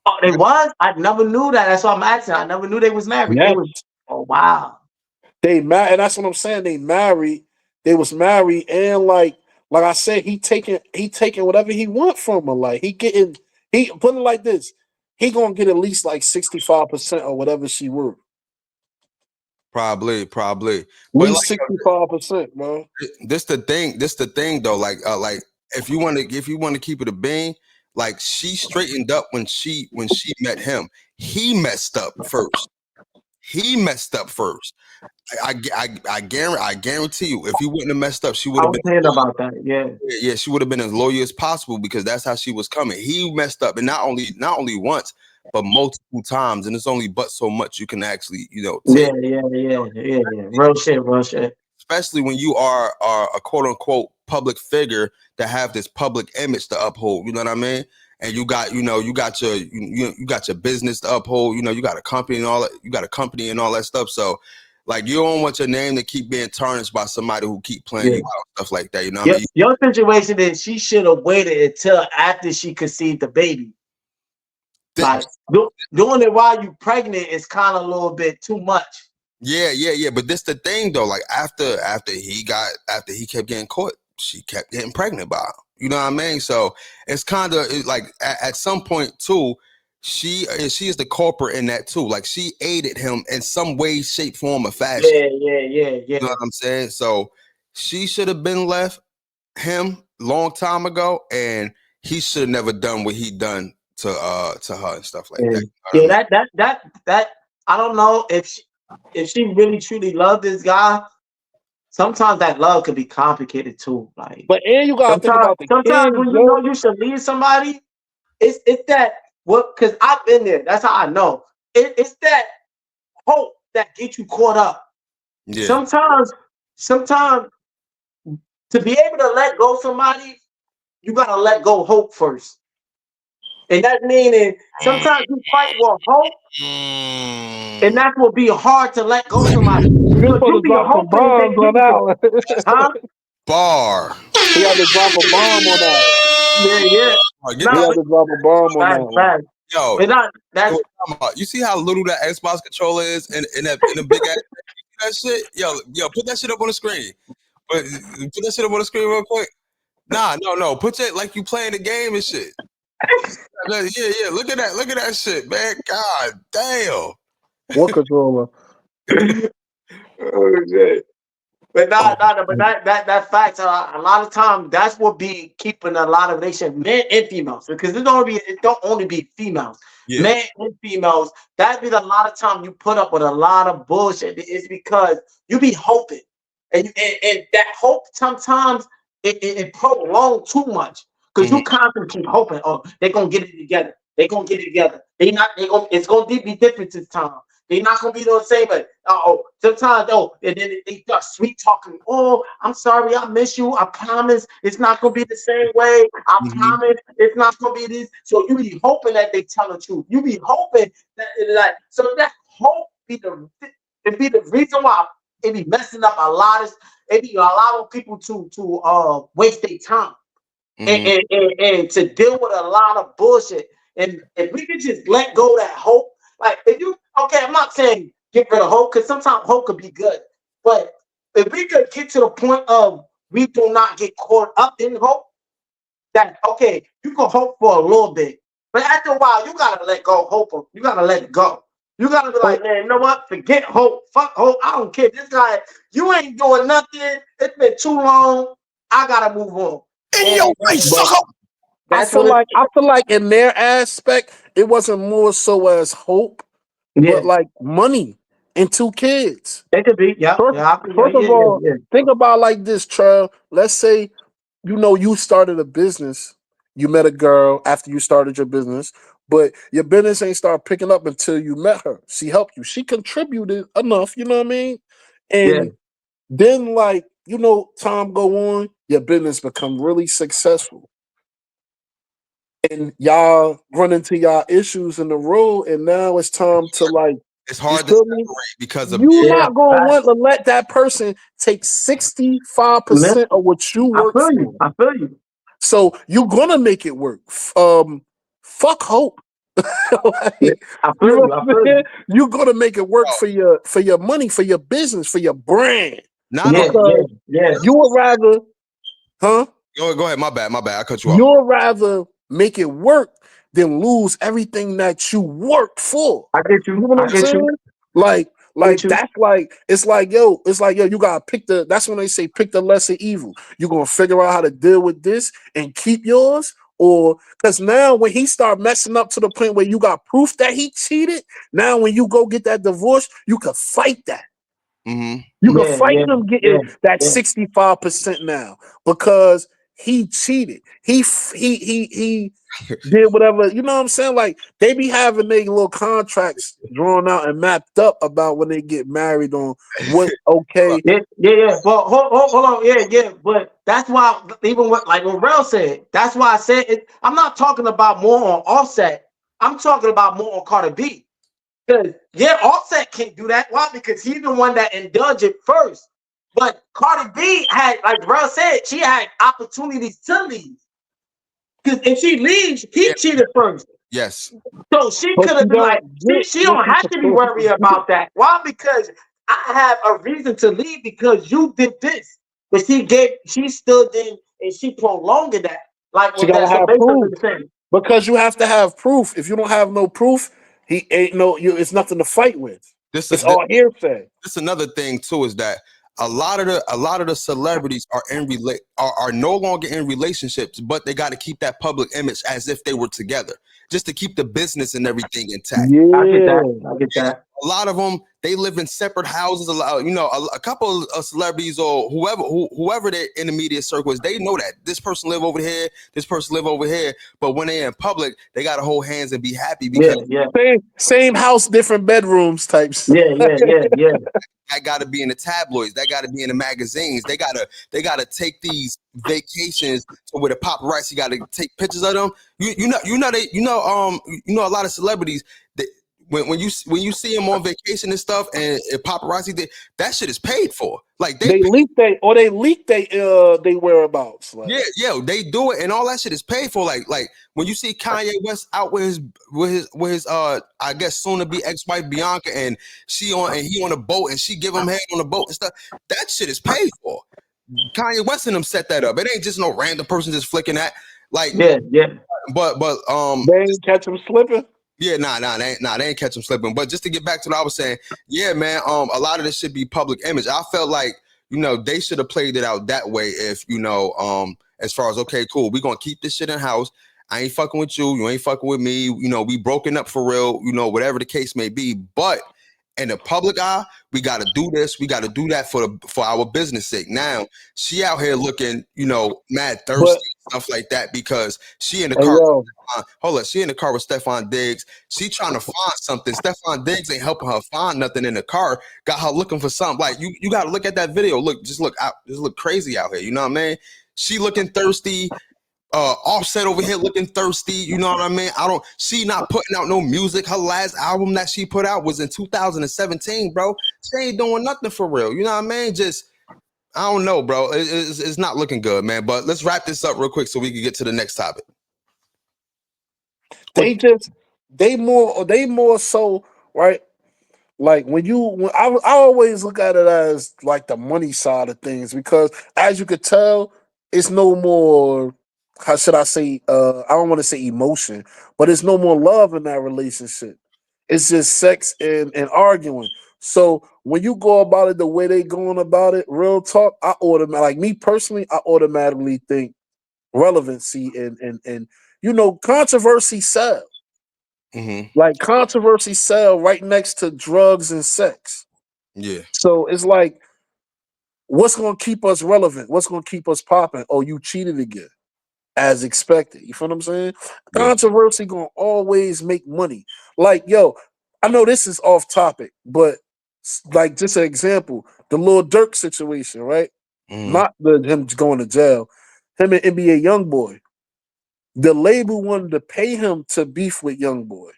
Oh, they was. I never knew that. That's why I'm asking. I never knew they was married. They yes. was. Oh wow. They married, and that's what I'm saying. They married. They was married, and like I said, he taking whatever he want from her. Like he put it like this. He gonna get at least like 65% or whatever she worth. Probably. At But least 65%, bro. this the thing. This the thing though. Like if you want to keep it a bean, like she straightened up when she met him. He messed up first. He messed up first. I guarantee you, if he wouldn't have messed up, she would I have was been. saying about that. Yeah. Yeah, she would have been as loyal as possible because that's how she was coming. He messed up, and not only once, but multiple times. And it's only but so much you can actually, Yeah, take. yeah, yeah, yeah, yeah. Real shit, real shit. Especially when you are a quote unquote public figure that have this public image to uphold. You know what I mean? And you got you got your business to uphold. You got a company and all that. You got a company and all that stuff. So. Like you don't want your name to keep being tarnished by somebody who keep playing Yeah. you out, stuff like that. You know what I mean? Your situation is she should have waited until after she conceived the baby. Like doing it while you pregnant is kind of a little bit too much. Yeah. But this the thing though. Like after he kept getting caught, she kept getting pregnant by him. You know what I mean? So it's kind of like at some point too, she is the culprit in that too. Like she aided him in some way, shape, form, or fashion. Yeah. You know what I'm saying? So she should have been left him long time ago, and he should have never done what he done to her and stuff like that. You know what I Yeah. mean? That. I don't know if she really truly loved this guy. Sometimes that love could be complicated too. Like But and you gotta think about the sometimes kids, when you know yo. you should leave somebody, it's that what because I've been there. That's how I know. It's that hope that gets you caught up. Yeah. Sometimes to be able to let go somebody, you gotta let go hope first. And that meaning sometimes you fight with hope, and Mm. that's what be hard to let go somebody. You Because supposed you to be drop some hoping and they bombs on leave that it. one. Huh? Bar. He had to drop a bomb on that. Yeah. Get He Nah, that. had but to drop a bomb on bad, that one. bad. Yo, But not that's you see how little that Xbox controller is in a big ass that shit? Yo, put that shit up on the screen. Put that shit up on the screen real quick. Nah, no. Put it like you playing the game and shit. Yeah. Look at that. Look at that shit, man. God damn. What controller? oh shit. But but that fact. A lot of times that's what be keeping a lot of relationship men and females because it don't only be females, Yeah. men and females. That be a lot of time you put up with a lot of bullshit. It's because you be hoping, and that hope sometimes it prolong too much because Mhm. you constantly keep hoping. Oh, they're gonna get it together. They gonna get it together. They not. They gonna. It's gonna be different this time. They not gonna be the same. But sometimes and then they start sweet talking. Oh, I'm sorry, I miss you. I promise it's not gonna be the same way. I promise it's not gonna be this. So you be hoping that they tell the truth. You be hoping that so that hope be the reason why it be messing up a lot of it be a lot of people to waste their time and to deal with a lot of bullshit. And if we could just let go of that hope, like if you I'm not saying get rid of hope because sometimes hope could be good, but if we could get to the point of we do not get caught up in hope, that you can hope for a little bit, but after a while you gotta let go of hope. You gotta let it go. You gotta be like, man, you know what? Forget hope. Fuck hope. I don't care. This guy, you ain't doing nothing. It's been too long. I gotta move on. I feel like in their aspect, it wasn't more so as hope, but like money and 2 kids. It could be, First of all, think about like this, Trail. Let's say, you started a business. You met a girl after you started your business, but your business ain't start picking up until you met her. She helped you. She contributed enough, you know what I mean? And then, like, time go on, your business become really successful. And y'all run into y'all issues in the road, and now it's time to like. It's hard to separate because of you're not gonna want to let that person take 65% of what you work for. I feel you. So you're gonna make it work. Fuck hope. I feel you. You're gonna make it work for your money, for your business, for your brand. You would rather, huh? Go ahead. My bad. I cut you off. You'll rather make it work than lose everything that you worked for. I get you. You know what I'm saying? Like that's like it's like yo, you gotta pick that's when they say pick the lesser evil. You're gonna figure out how to deal with this and keep yours, or because now when he start messing up to the point where you got proof that he cheated, now when you go get that divorce, you can fight that. You can fight him getting that 65% now because he cheated. He did whatever, you know what I'm saying? Like they be having their little contracts drawn out and mapped up about when they get married on what's okay. Well, hold on, But that's why even what Rel said, that's why I said it. I'm not talking about more on Offset. I'm talking about more on Cardi B. Because Offset can't do that. Why? Because he's the one that indulged it first. But Cardi B had, like Rel said, she had opportunities to leave. Because if she leaves, he cheated first. Yes. So she could have been like, she don't have to be worried about that. Why? Because I have a reason to leave because you did this. But she stood in and she prolonged that. Like she gotta have proof. Because you have to have proof. If you don't have no proof, he ain't it's nothing to fight with. It's all hearsay. This another thing too is that a lot of the celebrities are no longer in relationships, but they got to keep that public image as if they were together, just to keep the business and everything intact. Yeah, I get that. A lot of them, they live in separate houses. A couple of celebrities or whoever their intermediate circle is, they know that this person live over here, this person live over here. But when they're in public, they got to hold hands and be happy because same house, different bedrooms types. Yeah. That got to be in the tabloids. That got to be in the magazines. They gotta take these vacations to where the paparazzi got to take pictures of them. A lot of celebrities that when you see them on vacation and stuff and paparazzi, that shit is paid for. Like they leak they whereabouts. Like. Yeah, they do it and all that shit is paid for. Like when you see Kanye West out with his I guess soon to be ex-wife Bianca and he on a boat and she give him head on the boat and stuff, that shit is paid for. Kanye West and them set that up. It ain't just no random person just flicking that. Like But they ain't catch him slipping. Yeah, they ain't catch him slipping. But just to get back to what I was saying, yeah, man, a lot of this should be public image. I felt like, they should have played it out that way if, as far as, okay, cool, we're going to keep this shit in house. I ain't fucking with you. You ain't fucking with me. We broken up for real, whatever the case may be. But in the public eye, we got to do this. We got to do that for our business sake. Now, she out here looking, mad thirsty. stuff like that because she in the Hey, car. yo, Hold up, she in the car with Stephon Diggs. She trying to find something. Stephon Diggs ain't helping her find nothing in the car. Got her looking for something. Like you got to look at that video. Look, just look out. Just look crazy out here. You know what I mean? She looking thirsty. Offset over here looking thirsty. You know what I mean? She not putting out no music. Her last album that she put out was in 2017, bro. She ain't doing nothing for real. You know what I mean? Just I don't know, bro. It's not looking good, man. But let's wrap this up real quick so we can get to the next topic. they more so, right? Like when I always look at it as like the money side of things because as you could tell, it's no more, how should I say, I don't want to say emotion, but it's no more love in that relationship. It's just sex and arguing. So when you go about it the way they going about it, real talk, like me personally, I automatically think relevancy and controversy sells. Mm-hmm. Like controversy sell right next to drugs and sex. Yeah. So it's like, what's gonna keep us relevant? What's gonna keep us popping? Oh, you cheated again, as expected. You feel what I'm saying? Yeah. Controversy gonna always make money. Like, yo, I know this is off topic, but like just an example, the Lil Durk situation, right? Mm-hmm. Not him going to jail. Him and NBA YoungBoy. The label wanted to pay him to beef with YoungBoy.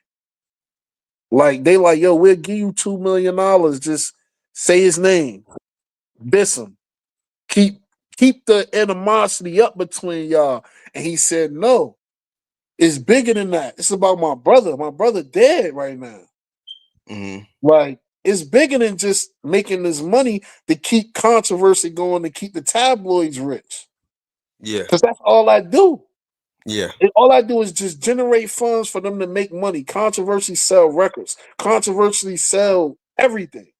Like they like, yo, we'll give you $2 million. Just say his name, diss him, keep keep the animosity up between y'all. And he said, no, it's bigger than that. It's about my brother. My brother dead right now. Mm-hmm. Like it's bigger than just making this money to keep controversy going to keep the tabloids rich. Yeah. Because that's all I do. Yeah. And all I do is just generate funds for them to make money. Controversy sell records. Controversy sell everything.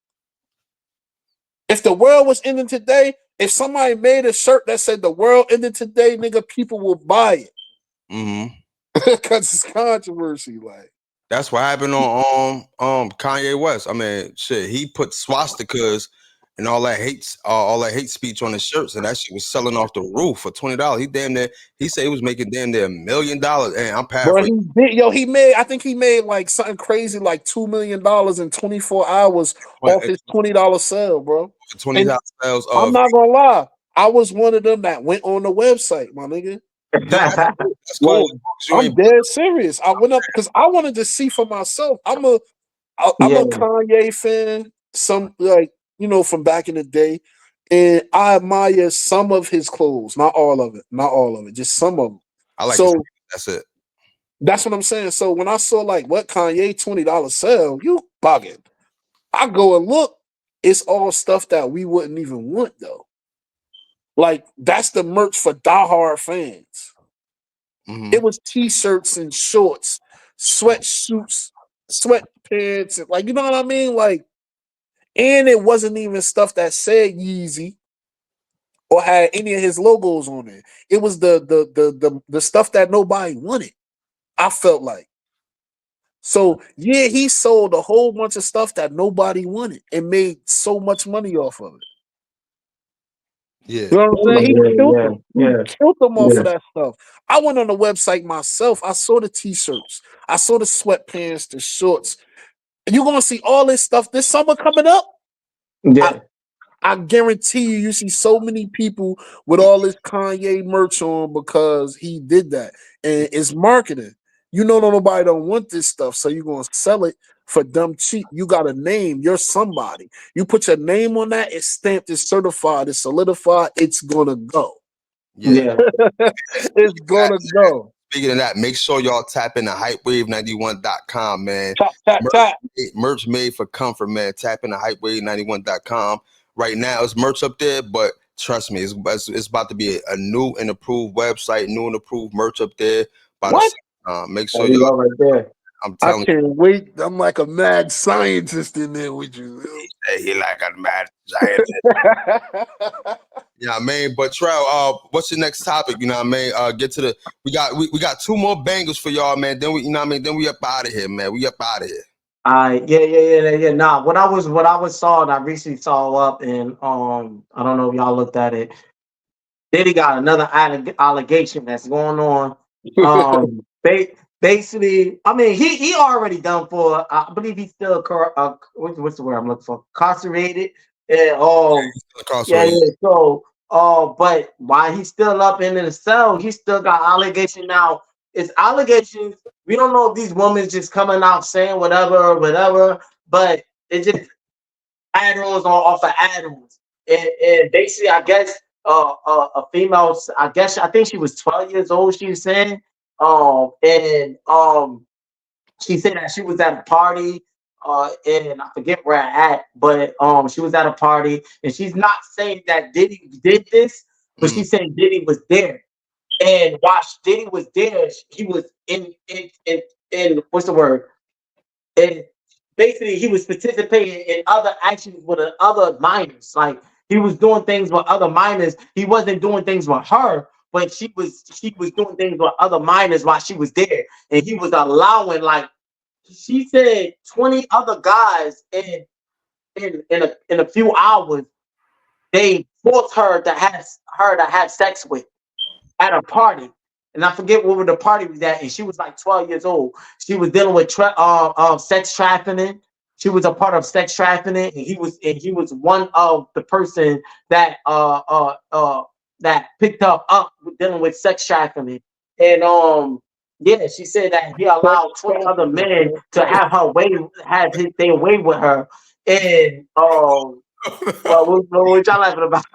If the world was ending today, if somebody made a shirt that said the world ended today, nigga, people will buy it. Mm-hmm. Because it's controversy. Like, That's what happened on Kanye West. I mean, shit, he put swastikas and all that hate speech on his shirts, and that shit was selling off the roof for $20. He said he was making damn near $1 million. And I'm bro, paraphrasing. I think he made like something crazy like $2 million in 24 hours off his $20 sale, bro. And $20 sales I'm of not gonna lie, I was one of them that went on the website, my nigga. yeah, that's cool. Like, As long as you I'm ain't dead serious. I went up because I wanted to see for myself. I'm Yeah, a Kanye fan, some like from back in the day, and I admire some of his clothes, not all of it, just some of them. I like his So that's it. that's what I'm saying. So when I saw like what Kanye $20 sell, you bugging. I go and look, it's all stuff that we wouldn't even want though. Like that's the merch for diehard fans. Mm-hmm. It was t-shirts and shorts, sweatsuits, sweatpants, and like what I mean? Like, and it wasn't even stuff that said Yeezy or had any of his logos on it. It was the stuff that nobody wanted. I felt like. So yeah, he sold a whole bunch of stuff that nobody wanted and made so much money off of it. Yeah. You know what I'm saying? He killed yeah, them. He yeah, killed them off yeah, of that stuff. I went on the website myself. I saw the t-shirts. I saw the sweatpants, the shorts. You're gonna see all this stuff this summer coming up. I, yeah, I guarantee you see so many people with all this Kanye merch on because he did that. And it's marketing. Nobody don't want this stuff, so you're gonna sell it for dumb cheap. You got a name, you're somebody. You put your name on that, it's stamped, it's certified, it's solidified, it's gonna go. Yeah. yeah. It's gonna go. Speaking of that, make sure y'all tap into hypewave91.com, man. Tap, tap, tap. Merch made for comfort, man. Tap into hypewave91.com. Right now, it's merch up there, but trust me, it's about to be a new and approved website, new and approved merch up there. By What? the make There sure you y'all. go, right there. I'm I telling can't wait. I'm like a mad scientist in there with you. you, he like a mad giant. Yeah, I mean, but Trell, what's the next topic? You know what I mean? Get to the we got two more bangers for y'all, man. Then we, you know what I mean? Then we up out of here, man. We up out of here. Yeah. Nah, what I was saw, and I recently saw up, and I don't know if y'all looked at it. Diddy got another allegation that's going on. Basically, I mean, he already done for. I believe he's still what's the word I'm looking for? Incarcerated. And yeah, yeah. So, but while he's still up in the cell, he still got allegation now. It's allegations. We don't know if these women just coming out saying whatever, whatever, but it just add-ons off of add-ons. And basically, I guess a female, I think she was 12 years old, she was saying. And she said that she was at a party, and I forget where I at, but she was at a party, and she's not saying that Diddy did this, but she's saying Diddy was there. And while Diddy was there, he was in what's the word? And basically he was participating in other actions with other minors. Like he was doing things with other minors. He wasn't doing things with her, but she was doing things with other minors while she was there. And he was allowing, like she said, 20 other guys in a few hours, they forced her to have sex with at a party. And I forget where the party was at, and she was like 12 years old. She was dealing with sex trafficking. She was a part of sex trafficking, and he was one of the person that that picked her up dealing with sex trafficking. And yeah, she said that he allowed 20 other men to have their way with her. And well, what y'all laughing about?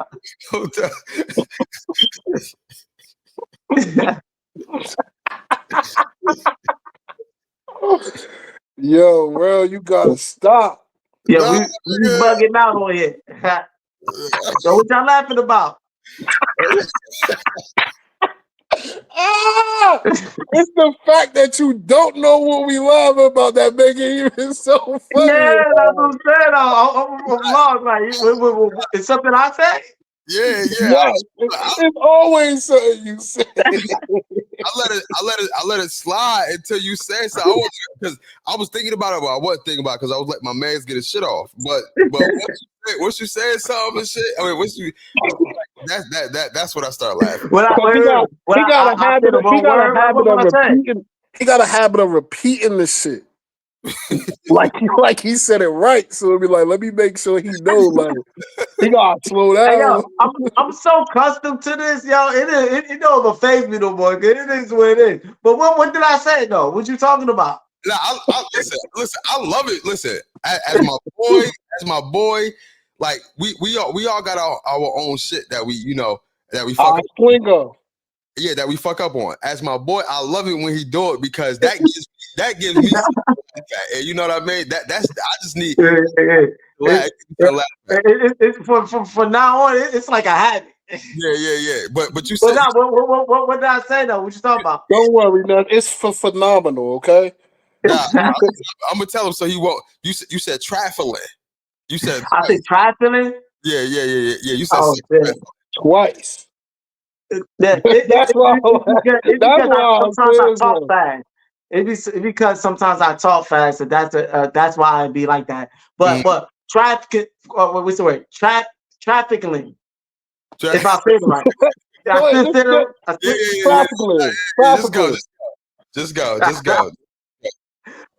Yo, bro, you gotta stop. Yeah, we bugging out on here. So what y'all laughing about? It's the fact that you don't know what we love about that make it even so funny. Yeah, that's what I'm saying. I'm lost. Like, it's something I say? Yeah. It's always something you say. I let it slide until you said so. Because I was thinking about it, but I wasn't thinking about it because I was letting my man's get his shit off. But once you said something and shit, I mean, that's what I start laughing. He got a habit of repeating the shit. like he said it right, so it'll be like, let me make sure he knows. Like he gotta slow down. Hey, yo, I'm so accustomed to this, yo. It don't even faze me no more. It is what it is. But what did I say though? What you talking about? Nah, listen. I love it. Listen, as my boy, like we all got our own shit that we fuck up. Yeah, that we fuck up on. As my boy, I love it when he do it because that gives me and you know what I mean. I just need. It's for now on. It's like a habit. Yeah. But you said. But what did I say though? What you talking about? Don't worry, man. It's phenomenal. Okay. Nah, I'm gonna tell him so he won't. You said trifling. You said I said trifling. Yeah. You said twice. That's why sometimes I talk fast. It's because sometimes I talk fast, and that's why I be like that. But traffic, what's the word? Trafficking. If I say it right. Just go.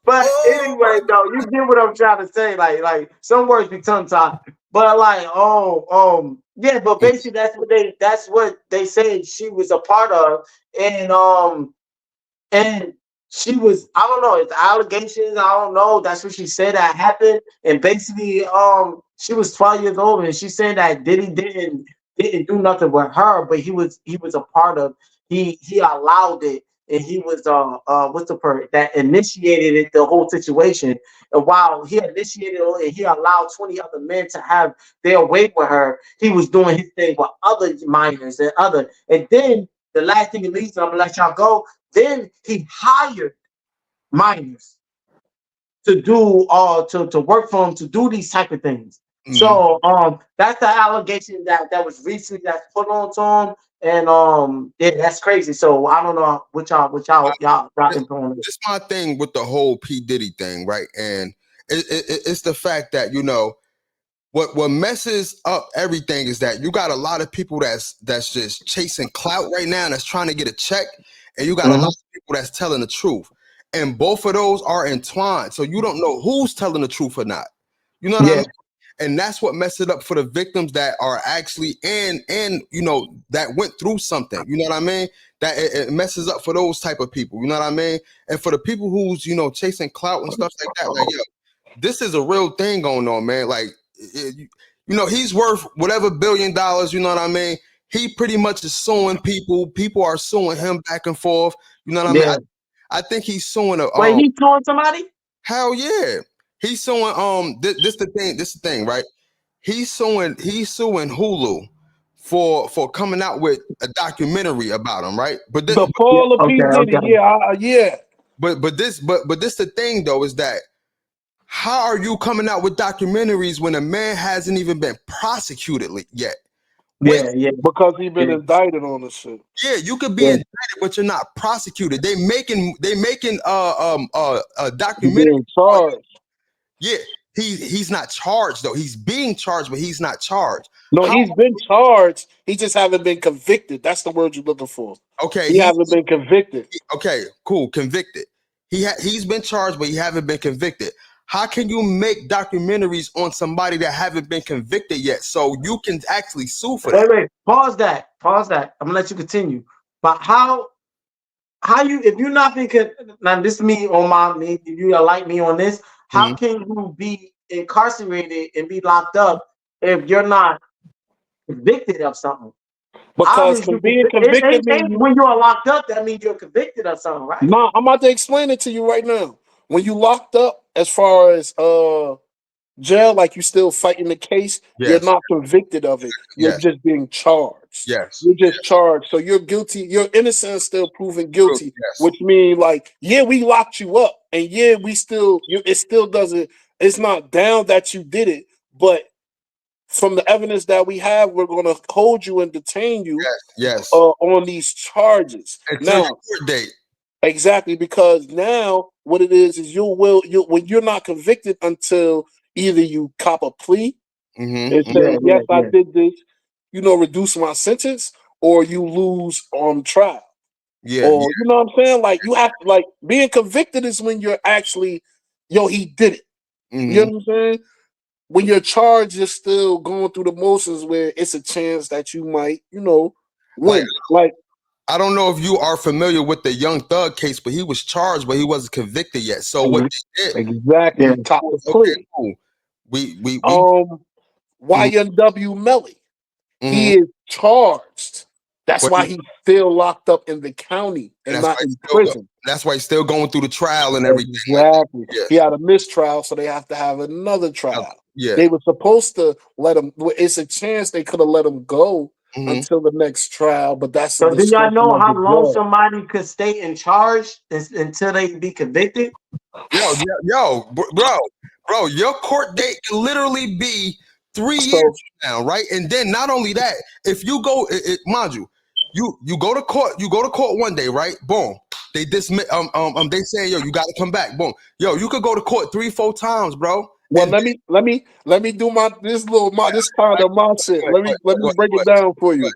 But anyway, though, you get what I'm trying to say. Like some words be tongue-tied. But like, yeah, but basically that's what they said she was a part of. And she was, I don't know, it's allegations, I don't know. That's what she said that happened. And basically, she was 12 years old and she said that Diddy didn't do nothing with her, but he was a part of, he allowed it. And he was what's the part that initiated it, the whole situation. And while he initiated it and he allowed 20 other men to have their way with her, he was doing his thing with other minors and then the last thing it leads to, I'm gonna let y'all go. Then he hired minors to do to work for him to do these type of things. Mm-hmm. So that's the allegation that was recently that's put on to him. And yeah, that's crazy. So I don't know what y'all influence. It's my thing with the whole P Diddy thing, right? And it's the fact that what messes up everything is that you got a lot of people that's just chasing clout right now, and that's trying to get a check, and you got a lot of people that's telling the truth, and both of those are entwined. So you don't know who's telling the truth or not. You know what I mean? And that's what messed it up for the victims that are actually and you know that went through something. You know what I mean? That it messes up for those type of people. You know what I mean? And for the people who's chasing clout and stuff like that, like yo, this is a real thing going on, man. Like he's worth whatever $1 billion. You know what I mean? He pretty much is suing people. People are suing him back and forth. You know what I mean? I think he's suing a. Wait, he's suing somebody? Hell yeah. He's suing this the thing, right? He's suing Hulu for coming out with a documentary about him, right? But the fall of P-Diddy, yeah. But this the thing though is that how are you coming out with documentaries when a man hasn't even been prosecuted yet? Because he's been indicted on this shit. Yeah, you could be indicted, but you're not prosecuted. They making a documentary. Being charged. Yeah, he's not charged though. He's being charged, but he's not charged. No, he's been charged. He just haven't been convicted. That's the word you're looking for. Okay, he hasn't been convicted. Okay, cool, convicted. He's been charged, but he haven't been convicted. How can you make documentaries on somebody that haven't been convicted yet? So you can actually sue for that. Wait, pause that. I'm gonna let you continue. But how you if you're not being now this is me on me, you are like me on this. How can you be incarcerated and be locked up if you're not convicted of something? Because being convicted means when you are locked up, that means you're convicted of something, right? No, I'm about to explain it to you right now. When you locked up, as far as jail, like you still fighting the case, you're not convicted of it. You're just being charged. Yes. You're just charged. So you're guilty. Your innocence still proven guilty, which means like, yeah, we locked you up, and yeah, we still it still doesn't. It's not down that you did it, but from the evidence that we have, we're going to hold you and detain you on these charges. Until your court date. Exactly, because now what it is you when you're not convicted until either you cop a plea and say, yes, I did this, reduce my sentence, or you lose on trial. You know what I'm saying? Like you have to, like, being convicted is when you're actually, he did it. You know what I'm saying? When you're charged, you're still going through the motions where it's a chance that you might, win. Like I don't know if you are familiar with the Young Thug case, but he was charged, but he wasn't convicted yet. So what they did exactly top of plea. Cool. We YNW Melly, he is charged. That's why he's still locked up in the county and not in prison. That's why he's still going through the trial and everything. Exactly. He had a mistrial, so they have to have another trial. Yeah. They were supposed to let him. It's a chance they could have let him go until the next trial, but that's. So do y'all know how long somebody could stay in charge until they be convicted? Bro, your court date can literally be 3 years now, right? And then not only that, if you go, mind you, you go to court, one day, right? Boom. They dismiss. They say, yo, you got to come back. Boom. Yo, you could go to court 3-4 times, bro. Well, let me do this kind of my shit. Let me break it down for you.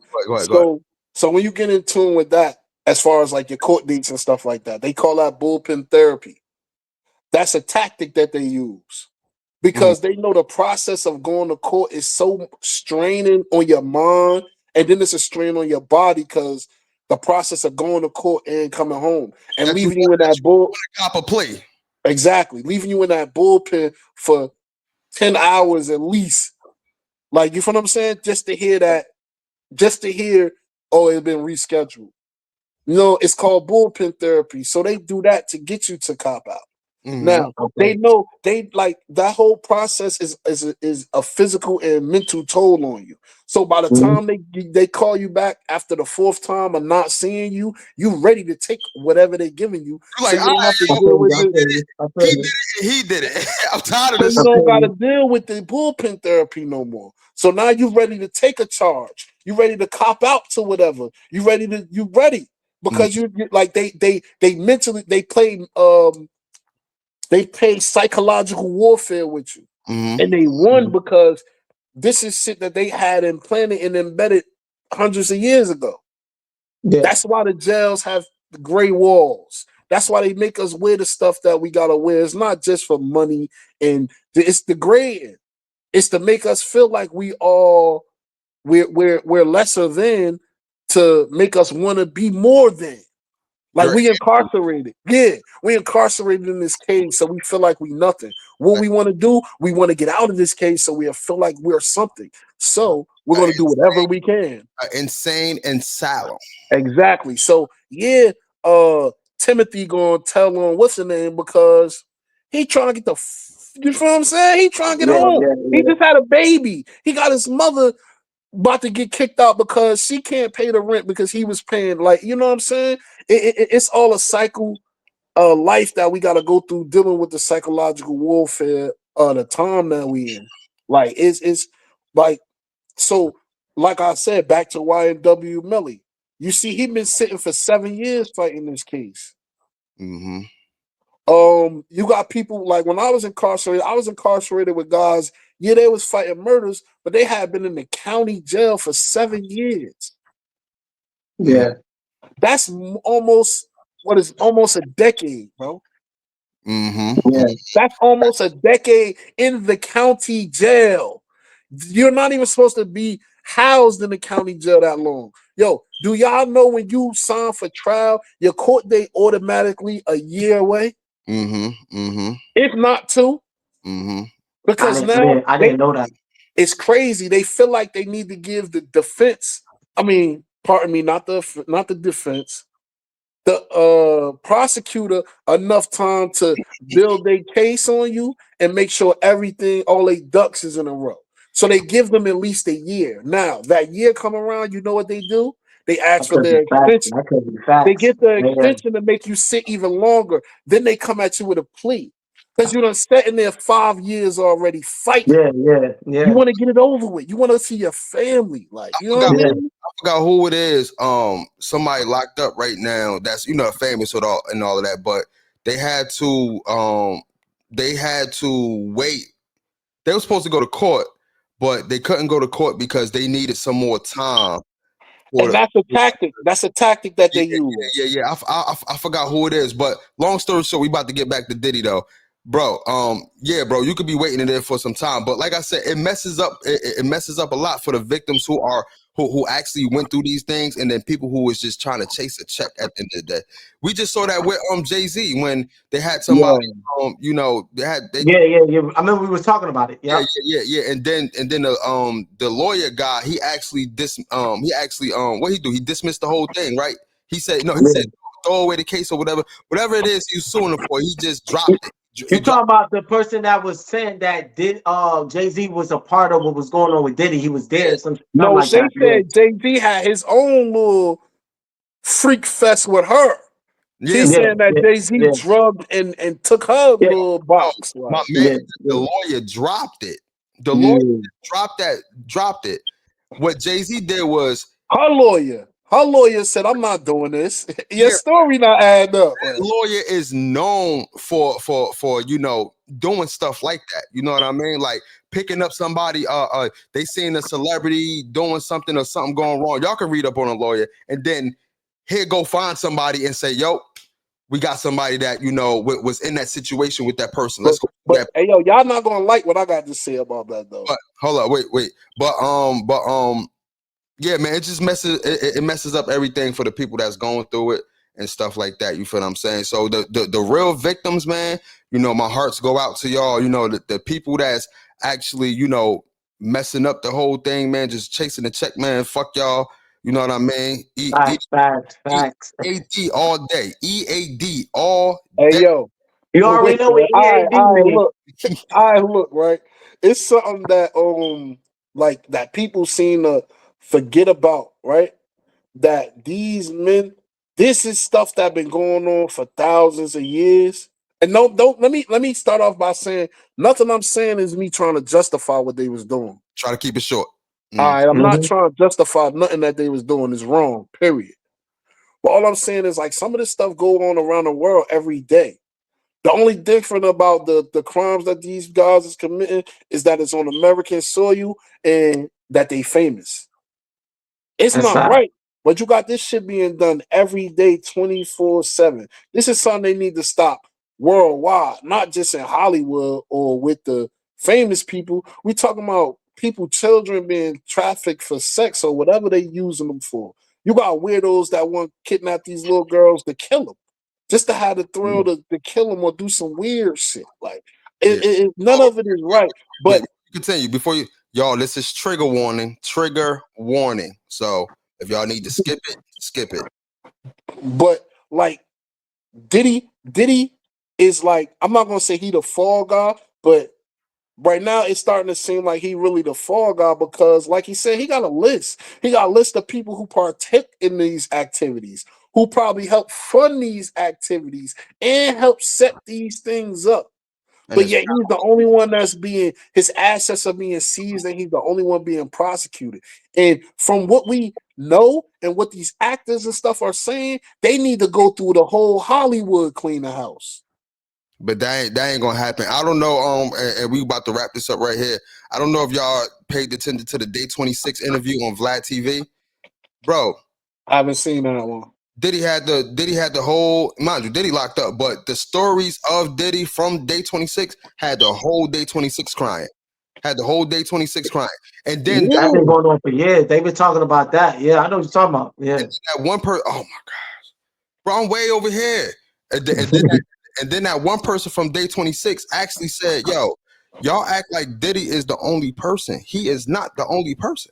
So when you get in tune with that, as far as like your court dates and stuff like that, they call that bullpen therapy. That's a tactic that they use because they know the process of going to court is so straining on your mind, and then it's a strain on your body because the process of going to court and coming home and leaving you in that cop a plea. Exactly. Leaving you in that bullpen for 10 hours at least. Like, you feel what I'm saying? Just to hear, oh, it's been rescheduled. It's called bullpen therapy. So they do that to get you to cop out. Now, they know that whole process is a physical and mental toll on you. So by the time they call you back after the 4th time of not seeing you, you ready to take whatever they're giving you. Like, so you don't have to deal with it. He did it. I'm tired of this. You don't got to deal with the bullpen therapy no more. So now you're ready to take a charge. You ready to cop out to whatever. You ready because you like they mentally they play psychological warfare with you, and they won because this is shit that they had implanted and embedded hundreds of years ago. Yeah. That's why the jails have the gray walls. That's why they make us wear the stuff that we gotta wear. It's not just for money, and it's degrading. It's to make us feel like we're lesser than, to make us want to be more than. Like You're we incarcerated. Yeah, we incarcerated in this cage, so we feel like we nothing. What we want to do, we want to get out of this cage so we feel like we're something. So we're gonna do whatever we can. insane asylum. Exactly. So yeah, Timothy gonna tell on what's the name because he trying to get you feel what I'm saying? He trying to get Yeah, home. yeah, He yeah. just had a baby. He got his mother about to get kicked out because she can't pay the rent because he was paying. Like, you know what I'm saying? It's all a cycle of life that we got to go through dealing with the psychological warfare of the time that we in. Like, it's like, so, like I said, back to YNW Melly. You see, he been sitting for 7 years fighting this case. Mm-hmm. You got people like when I was incarcerated with guys. Yeah, they was fighting murders, but they had been in the county jail for 7 years. Yeah. That's almost a decade, bro. Mm-hmm. Yeah. That's almost a decade in the county jail. You're not even supposed to be housed in the county jail that long. Yo, do y'all know when you sign for trial, your court date automatically a year away? Mm-hmm. Mm-hmm. If not two. Mm-hmm. Because now I didn't know that. it's crazy. They feel like they need to give the defense. I mean, pardon me, not the defense, the prosecutor enough time to build their case on you and make sure all their ducks is in a row. So they give them at least a year. Now that year come around, you know what they do? They ask That for could be their facts. extension. That could be They facts. get the Yeah. extension to make you sit even longer. Then they come at you with a plea because you done sat in there 5 years already fighting. Yeah. Yeah. You Yeah. want to get it over with. You want to see your family. Like, you know what I Forgot Yeah. mean? forgot who it is. Somebody locked up right now. That's famous with all and all of that. But they had to wait. They were supposed to go to court, but they couldn't go to court because they needed some more time for And the. that's a tactic. That's a tactic that Yeah, they yeah, use. yeah, yeah. I forgot who it is, but long story short, we about to get back to Diddy though, bro. Yeah, bro, you could be waiting in there for some time, but like I said, it messes up. It messes up a lot for the victims who actually went through these things, and then people who was just trying to chase a check at the end of the day. We just saw that with Jay-Z when they had somebody, Yeah. they Yeah. Yeah. Yeah. I remember we was talking about it. yeah, Yep. yeah. And then the lawyer guy, he actually what he do? He dismissed the whole thing, right? He said no. He Yeah. said throw away the case or whatever it is he's suing him for. He just dropped it. He You dropped. talking about the person that was saying that did Jay-Z was a part of what was going on with Diddy? He was there, something No, like Shay that. Yeah. said Jay-Z had his own little freak fest with her. Yeah, She's Yeah. saying that Yeah. Jay-Z Yeah. drugged and took her Yeah. little no, box. my Like, man, Yeah. the Yeah. lawyer dropped it. The lawyer Yeah. dropped it. What Jay-Z did was, her lawyer said, "I'm not doing this." Your yeah, story not adding up. that lawyer is known for doing stuff like that. You know what I mean? Like picking up somebody. They seen a celebrity doing something or something going wrong. Y'all can read up on a lawyer, and then here go find somebody and say, "Yo, we got somebody that was in that situation with that person. But Let's go do but that." hey yo, y'all not gonna like what I got to say about that though. But hold up, wait. But yeah, man, it just it messes up everything for the people that's going through it and stuff like that. You feel what I'm saying? So the real victims, man, my hearts go out to y'all. The people that's actually, messing up the whole thing, man, just chasing the check, man. Fuck y'all. You know what I mean? EAD all day. EAD all Hey day. yo, You already look, know what man. EAD I means. look. I look, right. It's something that like that people seem to forget about, right? That these men, this is stuff that been going on for thousands of years. And no, don't let me start off by saying nothing I'm saying is me trying to justify what they was doing. Try to keep it short. All right, I'm not Mhm. trying to justify nothing that they was doing is wrong, period. But all I'm saying is like some of this stuff go on around the world every day. The only different about the crimes that these guys is committing is that it's on American soil and that they famous. It's That's not that. right. But you got this shit being done every day, 24/7. This is something they need to stop worldwide, not just in Hollywood or with the famous people. We talking about people, children being trafficked for sex or whatever they using them for. You got weirdos that want to kidnap these little girls to kill them, just to have the thrill to kill them or do some weird shit. Like Yeah. none of it is right. Wait, But continue before you, y'all. This is trigger warning. Trigger warning. So if y'all need to skip it, skip it. but like Diddy is like, I'm not gonna say he the fall guy, but right now it's starting to seem like he really the fall guy because, like he said, he got a list. He got a list of people who partake in these activities, who probably help fund these activities and help set these things up. And But it's yet he's the only one that's being, his assets are being seized, and he's the only one being prosecuted. And from what we know and what these actors and stuff are saying, they need to go through the whole Hollywood clean the house. but that ain't gonna happen. I don't know. And we about to wrap this up right here. I don't know if y'all paid attention to the Day 26 interview on Vlad TV, bro. I haven't seen that one. Diddy had the whole, mind you, Diddy locked up, but the stories of Diddy from Day 26 had the whole Day 26 crying. Had the whole Day 26 crying. And then Yeah. That's been going on for years. They've been talking about that. Yeah, I know what you're talking about. Yeah. that one person, oh my gosh, bro, I'm way over here. And then that one person from Day 26 actually said, yo, y'all act like Diddy is the only person. He is not the only person.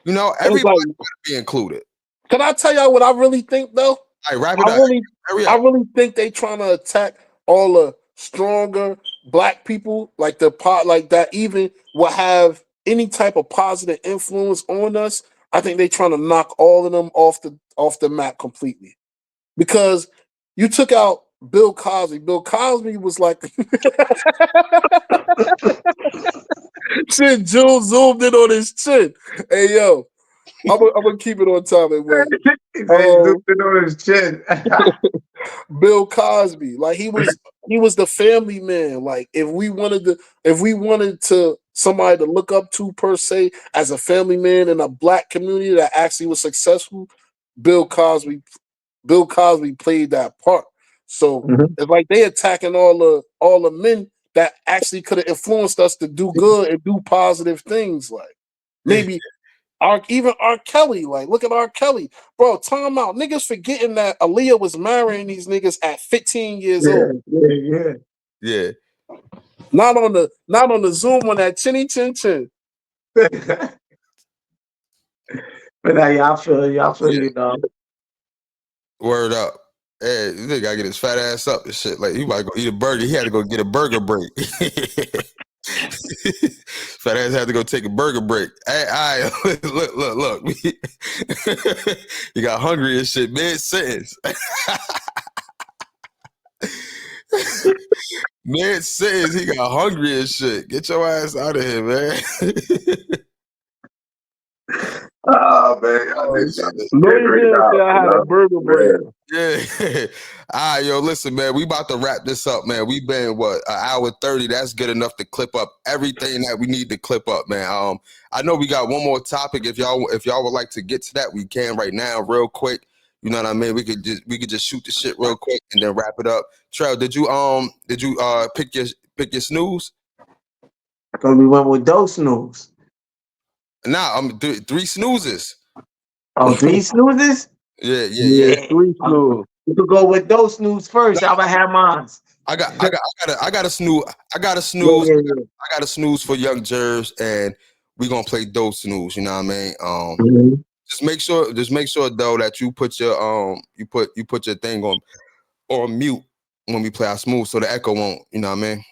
You know, It's everybody like, gotta be included. can I tell y'all what I really think though? All right, wrap it up. Hurry I up. really think they trying to attack all the stronger black people, like the pot, like that even will have any type of positive influence on us. I think they trying to knock all of them off the map completely because you took out Bill Cosby. Bill Cosby was like, shit. Jules zoomed in on his chin. Hey yo, I'm gonna keep it on topic, man. He said he zoomed in on his chin. Bill Cosby, like he was the family man. Like if we wanted to somebody to look up to per se as a family man in a black community that actually was successful, Bill Cosby, Bill Cosby played that part. So Mhm. it's like they attacking all the men that actually could have influenced us to do good and do positive things. Like maybe even R. Kelly, like look at R. Kelly, bro. Time out, niggas forgetting that Aaliyah was marrying these niggas at 15 years Yeah, old. yeah, Yeah. Not on the Zoom on that chinny chin chin. yeah. But now y'all feel Yeah. you, dog. Word up. Hey, this nigga gotta get his fat ass up and shit. Like, he might go eat a burger. He had to go get a burger break. Fat ass had to go take a burger break. Hey, all right, look. He got hungry and shit mid sentence. Mid sentence, he got hungry and shit. Get your ass out of here, man. Oh man, y'all Oh, niggas shit. got me No, he right didn't say now. I You had a know? burger break. Man. Yeah. All right, yo, listen, man. We about to wrap this up, man. We've been what, an hour 30. That's good enough to clip up everything that we need to clip up, man. I know we got one more topic. If y'all would like to get to that, we can right now, real quick. You know what I mean? We could just shoot the shit real quick and then wrap it up. Trev, did you pick your snooze? I thought we went with those snooze. Nah, three snoozes. Oh, 3 snoozes? Yeah. Yeah, 3 snooze. You could go with those snooze first. Y'all might have mine. I got a snooze. I got a Yeah, snooze. yeah, yeah. I got a snooze for Young Jervs, and we gonna play those snooze. You know what I mean? Mhm. Just make sure though that you put your you put your thing on mute when we play our smooth, so the echo won't. You know what I mean?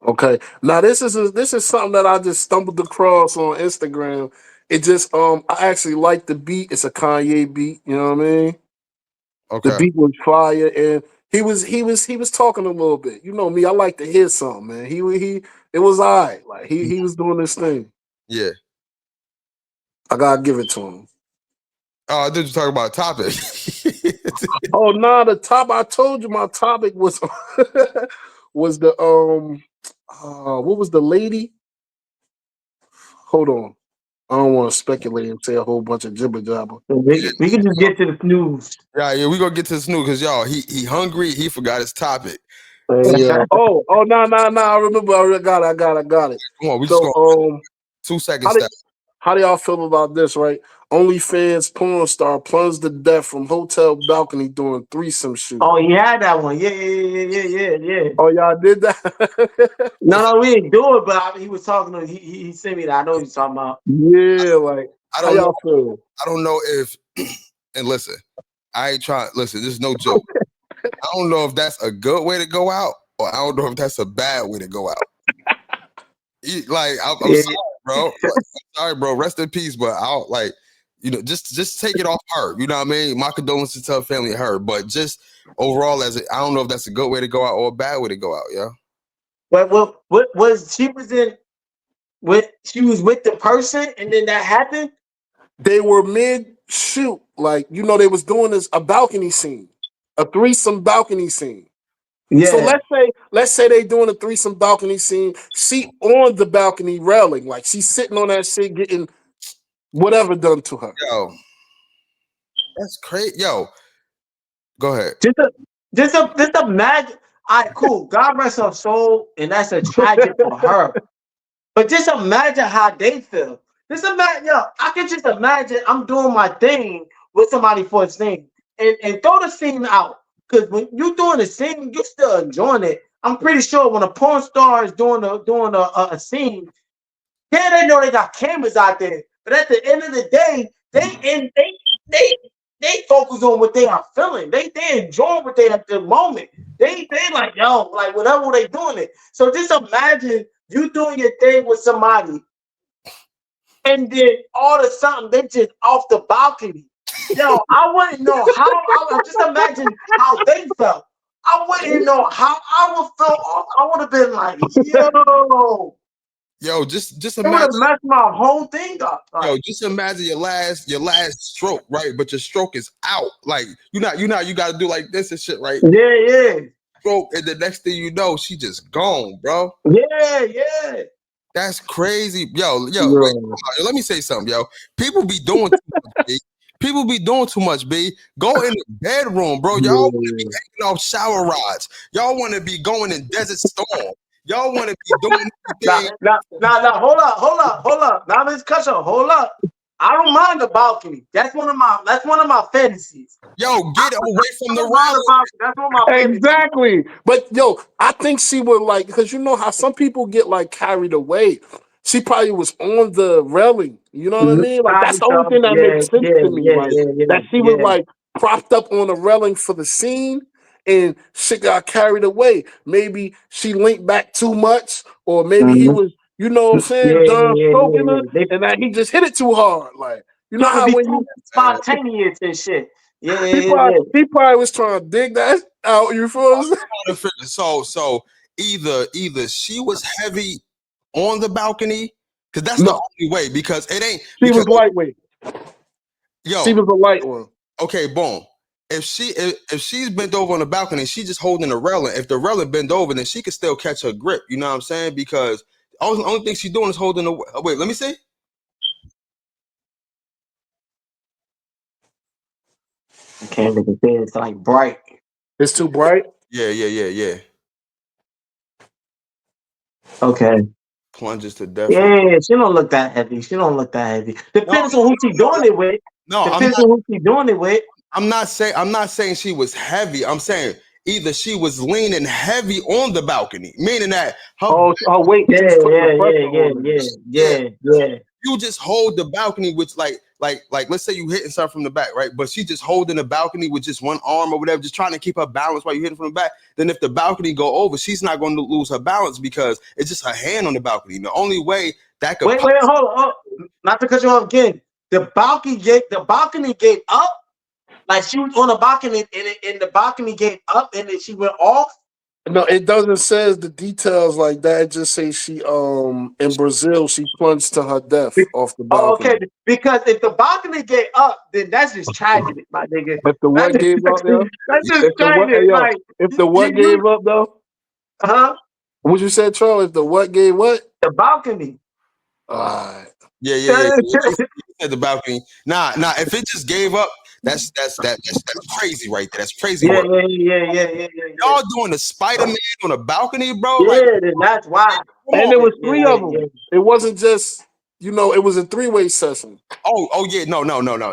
Okay. Now this is something that I just stumbled across on Instagram. It just I actually like the beat. It's a Kanye beat. You know what I mean? The Okay. beat was fire, and he was talking a little bit. You know me, I like to hear something, man. He it was alright. Like he was doing this thing. Yeah. I gotta give it to him. Oh, I did you talk about a topic? Oh nah, the top I told you my topic was was the what was the lady? Hold on. I don't want to speculate and say a whole bunch of jibber jabber. We can just get to the snooze. Yeah, we gonna get to the snooze because y'all, he hungry. He forgot his topic. Yeah. Oh, no. I remember. I got it. Come on, we just So, going 2 seconds. how do y'all feel about this? Right, OnlyFans porn star plunged to death from hotel balcony during threesome shoot. Oh, he had that one. Yeah. Oh, y'all did that? No, we didn't do it, but he was talking to he sent me that. I know what he's talking about. Yeah, like I don't know. I don't know if and listen, I ain't trying. Listen, this is no joke. I don't know if that's a good way to go out, or I don't know if that's a bad way to go out. Like I'm sorry, bro. Like, I'm sorry, bro. Rest in peace, but I'll like, just take it off her. You know what I mean? My condolences to her family and her, but just overall, I don't know if that's a good way to go out or a bad way to go out. Yeah. But what was she was in? She was with the person, and then that happened. They were mid shoot, like they was doing a balcony scene, a threesome balcony scene. Yeah. So let's say they doing a threesome balcony scene. She on the balcony railing, like she's sitting on that shit, getting whatever done to her. Yo, that's crazy. Yo, go ahead. Just imagine. All right, cool. God rest her soul, and that's a tragic for her. But just imagine how they feel. Just imagine, I can just imagine I'm doing my thing with somebody for a scene, and throw the scene out. Because when you're doing a scene, you're still enjoying it. I'm pretty sure when a porn star is doing a scene, they know they got cameras out there. But at the end of the day, they focus on what they are feeling. They enjoy what they at the moment. They like, like whatever they doing it. So just imagine you doing your thing with somebody, and then all of a sudden they just off the balcony. I wouldn't know how. I just imagine how they felt. I wouldn't know how I would feel. I would have been like, Yo, just imagine. It would have messed my whole thing up. Yo, just imagine your last stroke, right? But your stroke is out. Like you got to do like this and shit, right? Yeah. Stroke, and the next thing you know, she just gone, bro. Yeah. That's crazy, yo. Wait, let me say something, yo. People be doing too much, B. People be doing too much, B. Go in the bedroom, bro. Y'all want to be hanging off shower rods. Y'all want to be going in Desert Storm. Y'all want to be doing now, hold up. Now let's cut you. Hold up. I don't mind the balcony. That's one of my fantasies. Yo, get away from the railing. That's one of my fantasies. Exactly. But I think she would like, because you know how some people get like carried away. She probably was on the railing. You know what I mean? Like that's the only thing that makes sense to me. That she was like propped up on the railing for the scene, and shit got carried away. Maybe she linked back too much, or maybe he was, you know what I'm saying, done stroking her, and that he just hit it too hard. Like, you know how when you spontaneous and shit. He probably was trying to dig that out. You feel me? So either she was heavy on the balcony, because that's the only way. Because it ain't. She was lightweight. She was a light one. Okay, boom. If she's bent over on the balcony, she's just holding the railing. If the railing bent over, then she can still catch her grip. You know what I'm saying? Because the only thing she's doing is holding the. Wait, let me see. I can't even see. It's like bright. It's too bright? Yeah. Okay. Plunges to death. Yeah, she don't look that heavy. Depends on who she's doing it with. Depends on who she's doing it with. I'm not saying she was heavy. I'm saying either she was leaning heavy on the balcony, meaning that her weight. Yeah. You just hold the balcony with like let's say you hitting something from the back, right? But she just holding the balcony with just one arm or whatever, just trying to keep her balance while you hitting from the back. Then if the balcony go over, she's not going to lose her balance because it's just her hand on the balcony. The only way that could wait, hold on. Not to cut you off again. The balcony gave up. Like she was on the balcony and the balcony gave up and then she went off. No, it doesn't say the details like that. It just says she in Brazil she plunged to her death off the balcony. Oh, okay, because if the balcony gave up, then that's just tragedy, my nigga. If the what gave up, though? That's just tragedy. If the what gave up, though? Huh? What you said, Charles? If the what gave what? The balcony. Alright. Yeah. You said the balcony. Nah. If it just gave up, that's crazy right there. That's crazy Yeah, work. yeah. Y'all doing the Spider-Man on a balcony, bro? Like, Yeah, then that's why. come And on. there was Yeah, three of them. It wasn't just, it was a three-way session. Oh yeah, no.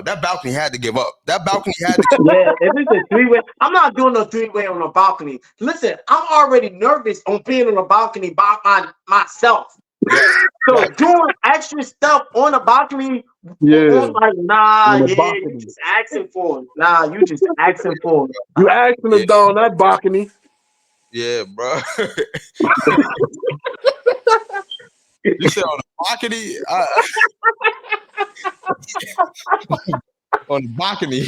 That balcony had to give up. That balcony had to. Yeah, if it's a three-way, I'm not doing no three-way on a balcony. Listen, I'm already nervous on being on a balcony by myself. Yes. So doing extra stuff on the balcony, Yeah. like, nah, On the yeah, you balcony. just asking for it. Nah, you just asking for it. You asking to down that balcony. Yeah, bro. You said on the balcony? On the balcony.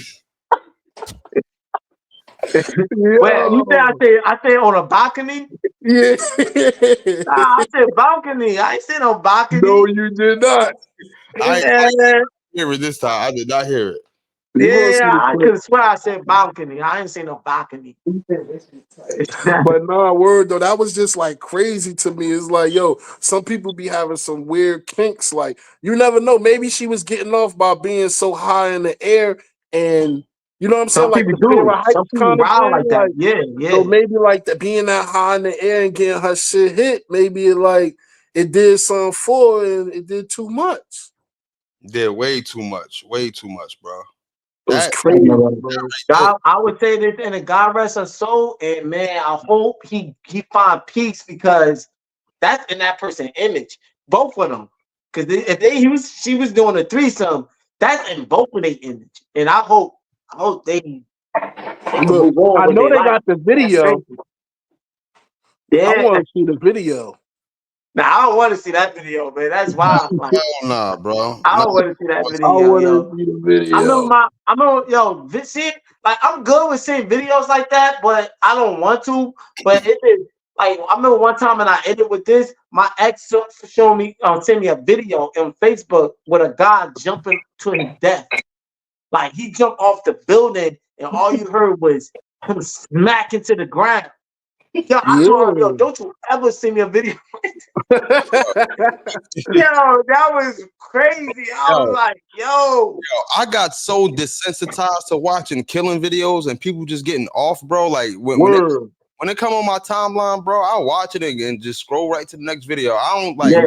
Wait, you say I say on a balcony? Yeah. Nah, I said balcony. I ain't say no balcony. No, you did not. I Yeah, didn't hear it this time. I did not hear it. I could swear I said balcony. I ain't say no balcony. But nah, word though, that was just like crazy to me. It's like, yo, some people be having some weird kinks. Like, you never know. Maybe she was getting off by being so high in the air, and you know what I'm saying, Some like people the fear do. of heights Some people kind of wild thing. like that. Yeah. So maybe like the being that high in the air and getting her shit hit, maybe it did something for her and it did too much. Did way too much, bro. It was That crazy, bro. God, I would say this, and God rest her soul. And man, I hope he find peace, because that's in that person's image, both of them. Because if she was doing a threesome, that's in both of their image. And I hope they can Look, move on I with know their they life. got the video. Yeah. I want to see the video. Now I don't want to see that video, man. That's wild. Like, hell nah, bro. I Nah. don't want to see that I video, want yo. to see the video. Like, I'm good with seeing videos like that, but I don't want to. But if it, like, I remember one time and I ended with this. My ex sent me a video on Facebook with a guy jumping to his death. Like, he jumped off the building and all you heard was him smack into the ground. Yo, I told him, yo, don't you ever send me a video. Yo, that was crazy. I was like, yo, I got so desensitized to watching killing videos and people just getting off, bro. Like when it come on my timeline, bro, I watch it and just scroll right to the next video. I don't like. Yeah.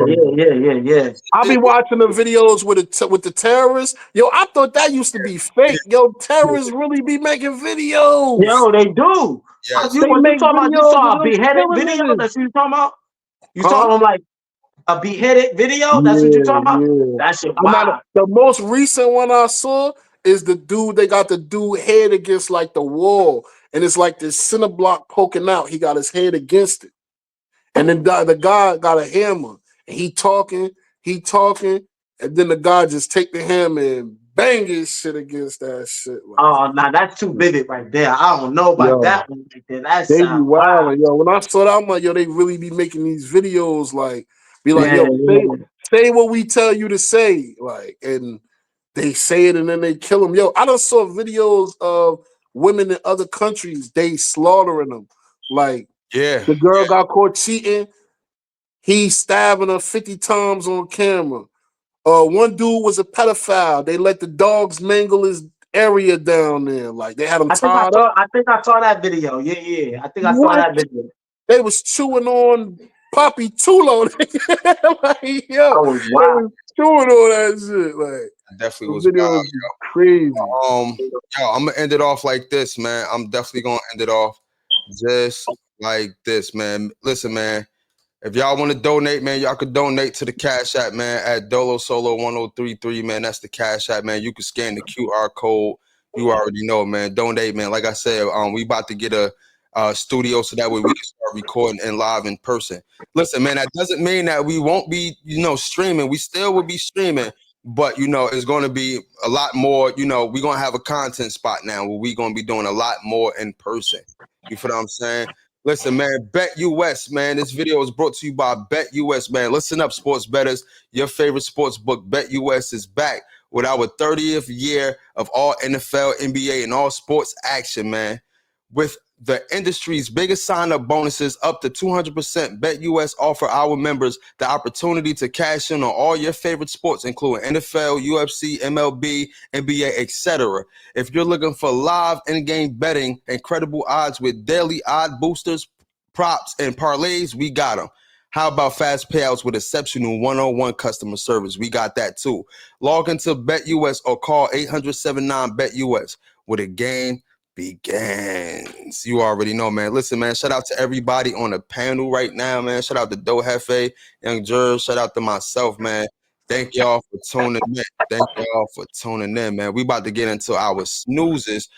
I'll be watching the videos with the terrorists. Yo, I thought that used to be fake. Yo, terrorists really be making videos. Yo, they do. Yes. You talking about? You saw a beheaded video? Niggas. That's what you talking about? You saw them like a beheaded video? That's what you talking about? Yeah. That shit wild. The most recent one I saw is the dude. They got the dude head against like the wall, and it's like this cinder block poking out. He got his head against it, and then the guy got a hammer, and he talking, and then the guy just take the hammer and bang his shit against that shit. Like, Oh, nah, that's too vivid right there. I don't know about that one right there. That's they be wild. wild. Yo, when I saw that, I'm like, yo, they really be making these videos. Like, be like, Yeah, say what we tell you to say. Like, and they say it and then they kill them. Yo, I done saw videos of women in other countries, they slaughtering them. Like, the girl got caught cheating. He stabbing her 50 times on camera. One dude was a pedophile. They let the dogs mangle his area down there. Like, they had him tied up. I think I saw that video. Yeah. I think I saw that video. They was chewing on Poppy Tulo. Like, yo, I was wild. they was chewing on that shit. Like, Definitely was video wild, crazy. Yo, I'm gonna end it off like this, man. I'm definitely gonna end it off just like this, man. Listen, man. If y'all want to donate, man, y'all could donate to the Cash App, man, at Dolo Solo 1033, man. That's the Cash App, man. You can scan the QR code. You already know, man. Donate, man. Like I said, we about to get a studio so that way we can start recording and live in person. Listen, man, that doesn't mean that we won't be, streaming. We still will be streaming, but it's going to be a lot more. We're going to have a content spot now where we're going to be doing a lot more in person. You feel what I'm saying? Listen, man, BetUS, man. This video is brought to you by BetUS, man. Listen up, sports bettors. Your favorite sports book, BetUS, is back with our 30th year of all NFL, NBA, and all sports action, man. With the industry's biggest sign-up bonuses up to 200%. BetUS offer our members the opportunity to cash in on all your favorite sports, including NFL, UFC, MLB, NBA, etc. If you're looking for live in-game betting, incredible odds with daily odd boosters, props, and parlays, we got them. How about fast payouts with exceptional one-on-one customer service? We got that too. Log into BetUS or call 800-79-BET-US with a game begins. You already know, man. Listen, man, shout out to everybody on the panel right now, man. Shout out to Do Hefe, Young Jers. Shout out to myself, man. Thank y'all for tuning in. Thank y'all for tuning in, man. We about to get into our snoozes